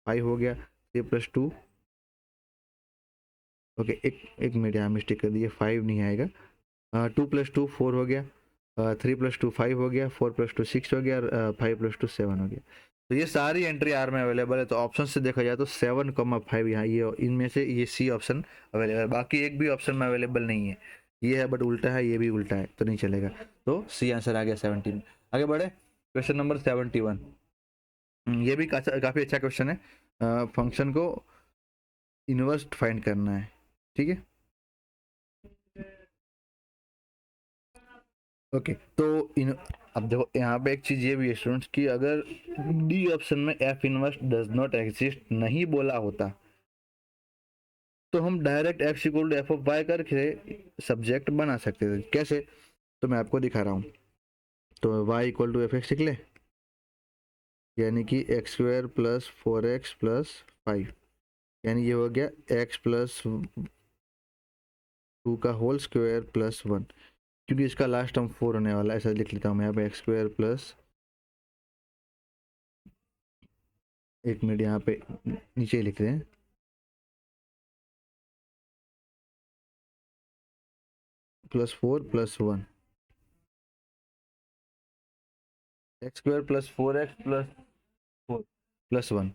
5 हो गया, 3 + 2 ओके, एक मिनट यहाँ मिस्टेक कर दिए, 5 नहीं आएगा। 2 + 2 4 हो गया, 3 + 2 5 हो गया, 4 + 2 6 हो गया, और 5 + 2 7 हो गया। तो ये सारी एंट्री आर में अवेलेबल है। तो ऑप्शन से देखा जाए तो 7, 5 यहाँ, ये इनमें से ये सी ऑप्शन अवेलेबल है, बाकी एक भी ऑप्शन में अवेलेबल नहीं है। ये है बट उल्टा है, ये भी उल्टा है, तो नहीं चलेगा। तो सी आंसर आ गया 17। आगे बढ़े क्वेश्चन नंबर 71। ये भी काफी अच्छा क्वेश्चन है। फंक्शन को इनवर्स फाइंड करना है। ठीक है, ओके, तो अब देखो यहाँ पे एक चीज ये भी है स्टूडेंट्स कि अगर डी ऑप्शन में F inverse does not exist नहीं बोला होता, तो हम डायरेक्ट x = f(y) करके सब्जेक्ट बना सकते थे। कैसे, तो मैं आपको दिखा रहा हूँ। तो y = fx लिख ले, यानी कि x² + 4x + 5, यानी ये हो गया x + 2 का होल स्क्वायर + 1, क्योंकि इसका लास्ट टर्म 4 होने वाला है। ऐसा लिख लेता हूँ मैं यहाँ पे x² + एक मिनट यहाँ पे नीचे लिख रहे हैं +4 + 1, x² + 4x + 4 + 1।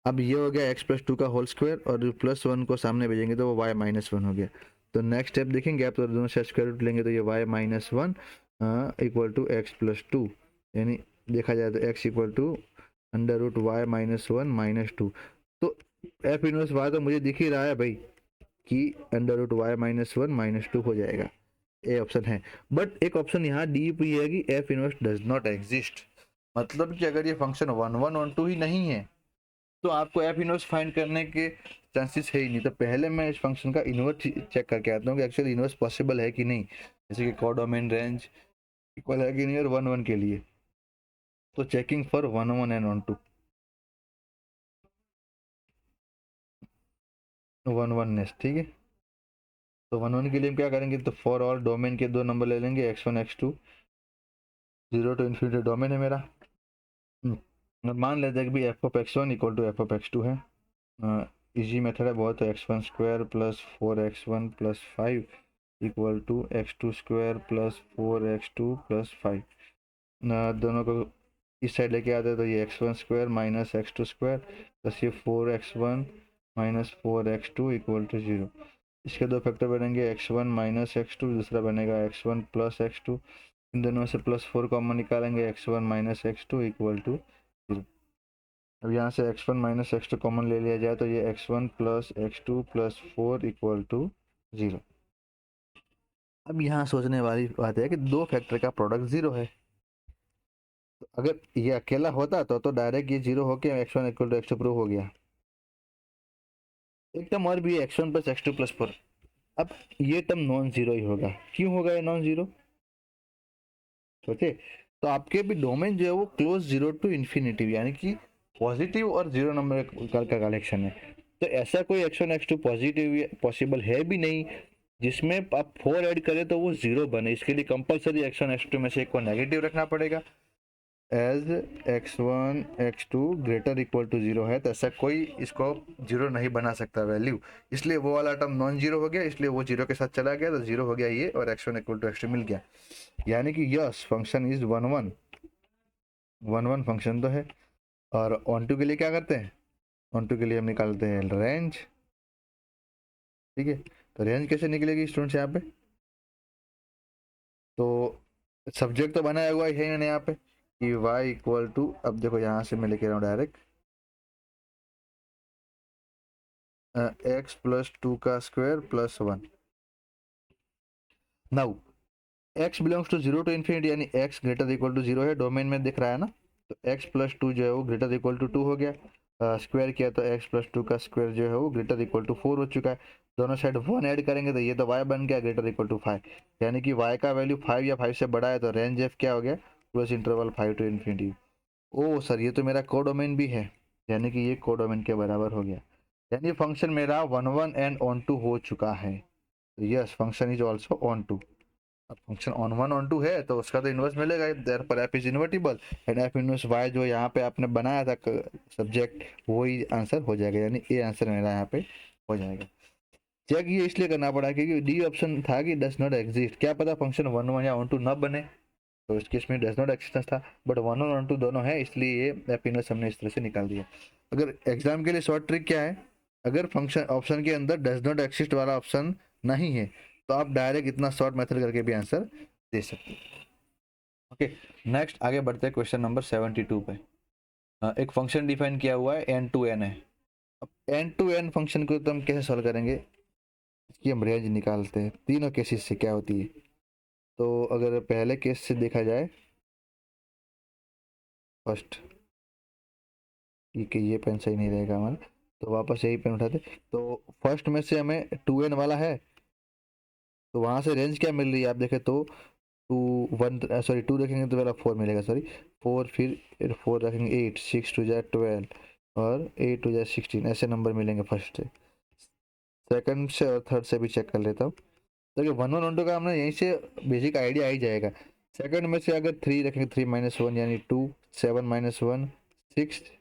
अब ये हो गया x + 2 का होल स्क्वायर, और +1 को सामने भेजेंगे तो वो y - 1 हो गया। तो नेक्स्ट स्टेप देखेंगे आप, तो दोनों से स्क्वायर रूट लेंगे तो ये y - 1 = x + 2, यानी देखा जाए तो x = √y - 1 - 2। तो f इनवर्स y तो मुझे दिख ही रहा है भाई कि √y - 1 - 2 हो जाएगा। ए ऑप्शन है। बट एक ऑप्शन यहाँ डी भी है कि F inverse does not exist, मतलब कि अगर ये फंक्शन 1 1 ही नहीं है तो आपको एफ इनवर्स फाइंड करने के चांसेस है ही नहीं। तो पहले मैं इस फंक्शन का इनवर्स चेक करके आता हूँ कि एक्चुअली इनवर्स पॉसिबल है कि नहीं, जैसे कि कोडोमेन रेंज इक्वल है कि नहीं और 1 1 के लिए। तो चेकिंग फॉर 1 1 एंड 1 1 नेस, ठीक है। तो 1 1 के लिए हम क्या करेंगे, तो फॉर ऑल डोमेन के दो नंबर ले लेंगे x1 x2, 0 to ∞ डोमेन है मेरा। और मान लेते हैं कि भी f of x1 equal to f of x2 है। इजी मेथड है बहुत, तो x1 square plus 4x1 plus 5 equal to x2 square plus 4x2 plus 5। दोनों को इस साइड लेके आते हैं तो ये x1 square minus x2 square plus ये 4x1 minus 4x2 equal to 0। इसके दो फैक्टर बनेंगे x1 माइनस x2, दूसरा बनेगा x1 प्लस x2। इन दोनों से +4 कॉमन निकालेंगे, x1 minus x2 equal to 0। अब यहाँ से x1 माइनस x2 कॉमन ले लिया जाए तो ये x1 plus x2 plus 4 equal to 0। अब यहाँ सोचने वाली बात है कि दो फैक्टर का प्रोडक्ट 0 है। तो अगर ये अकेला होता तो डायरेक्ट ये 0 होके x1 equal to x2 prove हो गया। एक टर्म और भी है x1 प्लस x2 प्लस 4। अब ये टर्म नॉन जीरो ही होगा। क्यों होगा ये नॉन जीरो, सोचे। तो आपके भी डोमेन जो है वो क्लोज 0 to ∞, यानी कि पॉजिटिव और 0 नंबर का कलेक्शन है। तो ऐसा कोई x1 x2 पॉजिटिव पॉसिबल है भी नहीं जिसमें आप 4 ऐड करें तो वो 0 बने। इसके लिए कंपलसरी x1 x2 में से एक को नेगेटिव रखना पड़ेगा। As x1 x2 greater equal to 0 है तो ऐसा कोई इसको 0 नहीं बना सकता वैल्यू, इसलिए वो वाला टर्म नॉन जीरो हो गया, इसलिए वो 0 के साथ चला गया तो 0 हो गया ये, और x1 इक्वल टू x2 मिल गया। यानी कि यस फंक्शन इज 1 1 फंक्शन तो है। और ऑन टू के लिए क्या करते हैं, ऑन टू के लिए हम निकालते हैं रेंज, ठीक है। तो रेंज कैसे निकलेगी स्टूडेंट्स यहाँ पे, तो सब्जेक्ट तो बनाया हुआ है यहाँ पे कि y इक्वल टू, अब देखो यहाँ से मैं लेके रहा हूँ डायरेक्ट x प्लस 2 का square plus 1। Now x belongs to 0 to ∞, यानी x ग्रेटर इक्वल टू 0 है, डोमेन में दिख रहा है ना। तो x प्लस 2 जो है वो ग्रेटर इक्वल टू 2 हो गया। स्क्वायर किया तो x प्लस 2 का स्क्वायर जो है वो ग्रेटर इक्वल टू 4 हो चुका है। दोनों साइड 1 ऐड करेंगे तो ये तो y बन गया ग्रेटर इक्वल टू 5, यानी कि y का वैल्यू 5 या 5 से बड़ा है तो रेंज f क्या हो गया, close interval 5 to ∞। Oh sir ये तो मेरा कोडोमेन भी है, यानी कि ये कोडोमेन के बराबर हो गया, यानी फंक्शन मेरा 1 1 एंड ऑन टू हो चुका है। Yes function is also onto. अब फंक्शन ऑन 1 ऑन 2 है तो उसका तो इन्वर्स मिलेगा, therefore f is invertible and f inverse y जो यहाँ पे आपने बनाया था सब्जेक्ट वही आंसर हो जाएगा, यानी ए आंसर मेरा यहाँ पे हो जाएगा। चेक ये इसलिए करना पड़ा क्योंकि डी ऑप्शन था कि डज नॉट एग्जिस्ट, क्या पता फंक्शन 1 1 या ऑन टू न बने, तो इस केस में डज नॉट एग्जिस्टेंस था, बट 1 1 ऑन टू दोनों है इसलिए ये एफ इनवर्स हमने इस तरह से निकाल दिया। अगर एग्जाम के लिए शॉर्ट ट्रिक क्या है, अगर फंक्शन ऑप्शन के अंदर डज नॉट एक्सिस्ट वाला ऑप्शन नहीं है तो आप डायरेक्ट इतना शॉर्ट मेथड करके भी आंसर दे सकते हैं। ओके नेक्स्ट आगे बढ़ते हैं क्वेश्चन नंबर 72 पे। एक फंक्शन डिफाइन किया हुआ है n to n है। अब n to n फंक्शन को तो हम कैसे सॉल्व करेंगे, इसकी हम रेंज निकालते हैं तीनों केसेस से क्या होती है। तो अगर पहले केस से देखा जाए फर्स्ट, ठीक है ये पेन सही नहीं रहेगा हमारा, तो वापस यही पेन उठाते। तो फर्स्ट में से हमें 2n वाला है, तो वहां से रेंज क्या मिल रही है आप देखें तो 2 रखेंगे तो पहला 4 मिलेगा, सॉरी 4, फिर 4 रखेंगे 8, 6 2 जा 12 और 8 2 जा 16, ऐसे नंबर मिलेंगे फर्स्ट से। सेकंड से और थर्ड से भी चेक कर लेता हूँ, देखिए 1 1 2 का हमने यहीं से बेसिक आइडिया आ ही जाएगा। सेकंड में से अगर 3 रखेंगे 3 माइनस 1 यानी 2, 7 माइनस 1 6,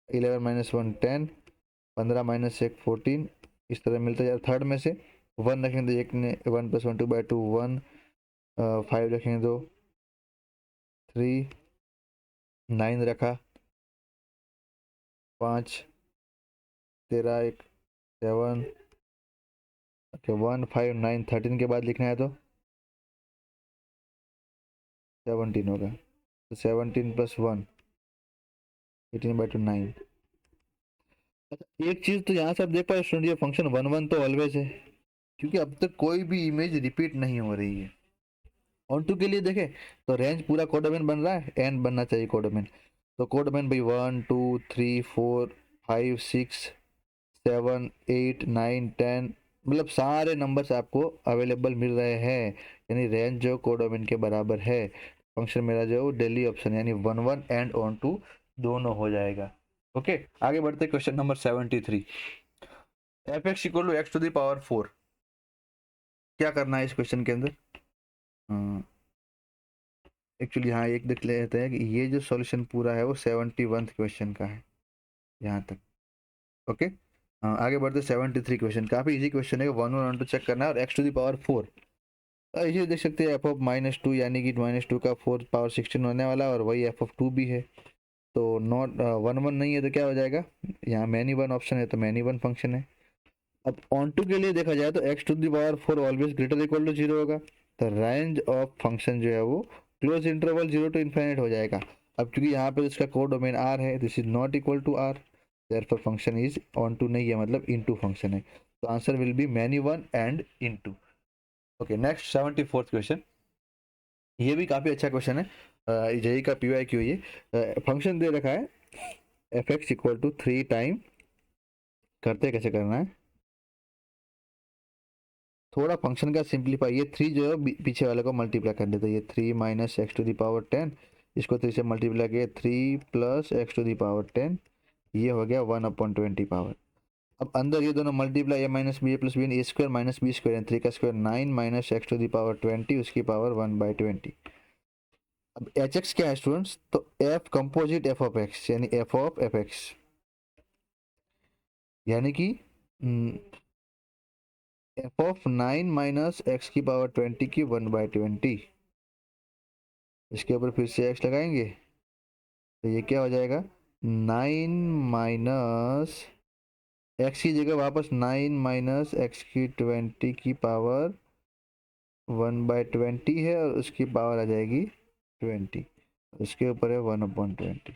11 माइनस 1 10, 15 माइनस 1 14, इस तरह मिलता है। थर्ड में से 1 रखेंगे तो एक ने 1 + 1 2 / 2 1, 5 रखेंगे तो 3, 9 रखा 5, 13 1 7, ओके 1 5 9 13 के बाद लिखना है तो 17 होगा, तो 17 + 1 18/2 9। अच्छा एक चीज तो यहाँ से आप देख पाए स्टूडेंट, ये फंक्शन 1 1 तो ऑलवेज है, क्योंकि अब तक कोई भी इमेज रिपीट नहीं हो रही है। ऑन टू के लिए देखें तो रेंज पूरा कोडोमेन बन रहा है, एन बनना चाहिए कोडोमेन। तो कोडोमेन भाई 1 2 3 4 5 6 7 8 9 10, मतलब सारे नंबर्स आपको अवेलेबल मिल रहे हैं, यानी रेंज जो कोडोमेन के बराबर है। फंक्शन मेरा जो डेली ऑप्शन यानी 1 1 एंड ऑन टू दोनों हो जाएगा। ओके, आगे बढ़ते question number 73। F x equal to x to the power 4। क्या करना है इस क्वेश्चन के अंदर? एक्चुअली हाँ, एक देख लेते हैं कि ये जो सॉल्यूशन पूरा है वो 71 क्वेश्चन का है यहाँ तक। ओके, आगे बढ़ते 73 क्वेश्चन। काफ़ी इजी क्वेश्चन है, 1 1 टू चेक करना है और एक्स टू द पावर 4। इसे देख सकते हैं एफ ऑफ -2 यानी कि -2 का 4 पावर 16 होने वाला है, और वही एफ ऑफ 2 भी है। तो नॉट 1 1 नहीं है तो क्या हो जाएगा, यहाँ मैनी वन ऑप्शन है तो मैनी वन फंक्शन है। अब ऑन टू के लिए देखा जाए तो x to the power 4 always greater equal to 0 होगा। तो रेंज ऑफ फंक्शन जो है वो क्लोज इंटरवल 0 टू इन्फिनिट हो जाएगा। अब क्योंकि यहाँ पे इसका कोड डोमेन आर है, this is not equal to R, therefore function is onto नहीं है, मतलब इनटू फंक्शन है। तो answer will be many one and into. Okay, next 74th question. ये भी काफी अच्छा क्वेश्चन है, जेई का पीवाई क्यू। ये फंक्शन दे रखा है f x equal to 3 time, करते कैसे करना है, थोड़ा फंक्शन का सिंप्लीफाई। ये 3 जो है पीछे वाले को मल्टीप्लाई कर देते, ये 3 minus x to the power 10, इसको 3 से मल्टीप्लाई किया 3 plus x to the power 10, ये हो गया 1/20 पावर। अब अंदर ये दोनों multiply, a minus b a plus b, a square minus b square, 3 का square 9 minus x to the power 20, उसकी पावर 1/20। अब एच एक्स क्या है स्टूडेंट्स, तो F composite F of x यानी एफ ऑफ एफ एक्स, यानी कि F of 9 minus x की पावर 20 की 1/20। इसके ऊपर फिर से एक्स लगाएंगे तो ये क्या हो जाएगा, 9 माइनस एक्स की जगह वापस 9 माइनस एक्स की 20 की पावर 1/20 है, और उसकी पावर आ जाएगी 20, उसके ऊपर है 1/20।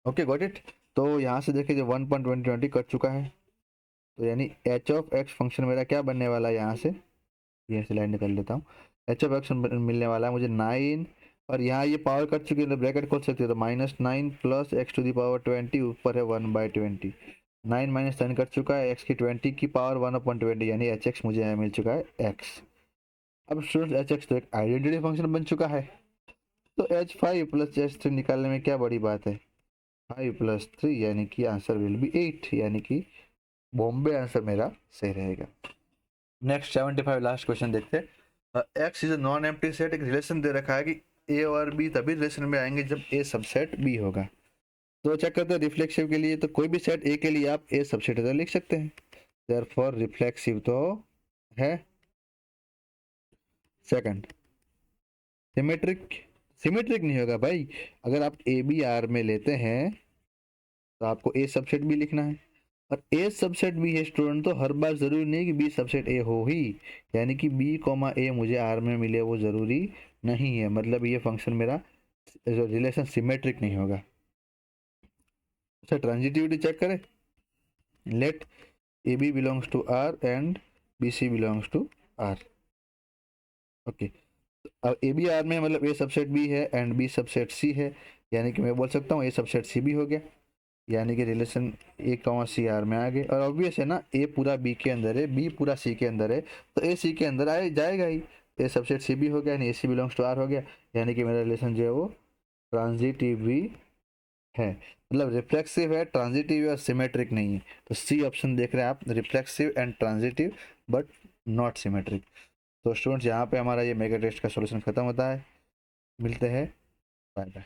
Okay, got it. तो यहाँ से देखिए जो 1/20 कट चुका है, तो यानी एच ऑफ एक्स फंक्शन मेरा क्या बनने वाला है, यहाँ से ये से लाइन निकाल लेता हूँ। एच ऑफ एक्स मिलने वाला है मुझे 9, और यहाँ ये पावर कट चुकी है तो ब्रैकेट खोल सकते हो, तो -9 plus x to the power 20, ऊपर है 1/20। 9 माइनस 10 कट चुका है, एक्स की 20 की पावर 1/20, यानी एच एक्स मुझे यहाँ मिल चुका है एक्स। अब स्टूडेंट्स एच एक्स तो एक आइडेंटिटी फंक्शन बन चुका है, तो H5 प्लस H3 निकालने में क्या बड़ी बात है, 5 प्लस 3 यानी कि आंसर विल बी 8, यानी कि बॉम्बे आंसर मेरा सही रहेगा। नेक्स्ट 75 लास्ट क्वेश्चन देखते हैं। X is a non empty set. एक रिलेशन दे रखा है कि ए और बी तभी रिलेशन में आएंगे जब ए सबसेट बी होगा। तो चेक करते हैं रिफ्लेक्सिव के लिए, तो कोई भी सेट ए के लिए आप ए सबसेट इधर लिख सकते हैं, देयरफॉर रिफ्लेक्सिव तो है। सेकंड, सिमेट्रिक, सिमेट्रिक नहीं होगा भाई। अगर आप ए बी आर में लेते हैं तो आपको ए सबसेट भी लिखना है, और ए सबसेट बी है स्टूडेंट, तो हर बार जरूरी नहीं कि बी सबसेट ए हो ही, यानी कि बी कॉमा ए मुझे आर में मिले वो जरूरी नहीं है, मतलब ये फंक्शन मेरा जो रिलेशन सिमेट्रिक नहीं होगा। अच्छा, ट्रांजिटिविटी चेक करें, let a b belongs to R and b c belongs to R. Okay, अब ए बी आर में मतलब ए सबसेट बी है एंड बी सबसेट सी है, यानी कि मैं बोल सकता हूँ ए सबसेट सी भी हो गया, यानी कि रिलेशन ए कॉमा सी आर में आ गए। और ऑब्वियस है ना, ए पूरा बी के अंदर है, बी पूरा सी के अंदर है, तो ए सी के अंदर आए जाएगा ही। ए सबसेट सी भी हो गया, यानी ए सी बिलोंग्स टू आर हो गया, यानी कि मेरा रिलेशन जो है वो ट्रांजिटिव भी है, मतलब रिफ्लेक्सिव है, ट्रांजिटिव और सिमेट्रिक नहीं है। तो सी ऑप्शन देख रहे हैं आप, reflexive and transitive but not symmetric. तो स्टूडेंट्स यहाँ पे हमारा ये मेगा टेस्ट का सॉल्यूशन खत्म होता है। मिलते हैं, बाय बाय।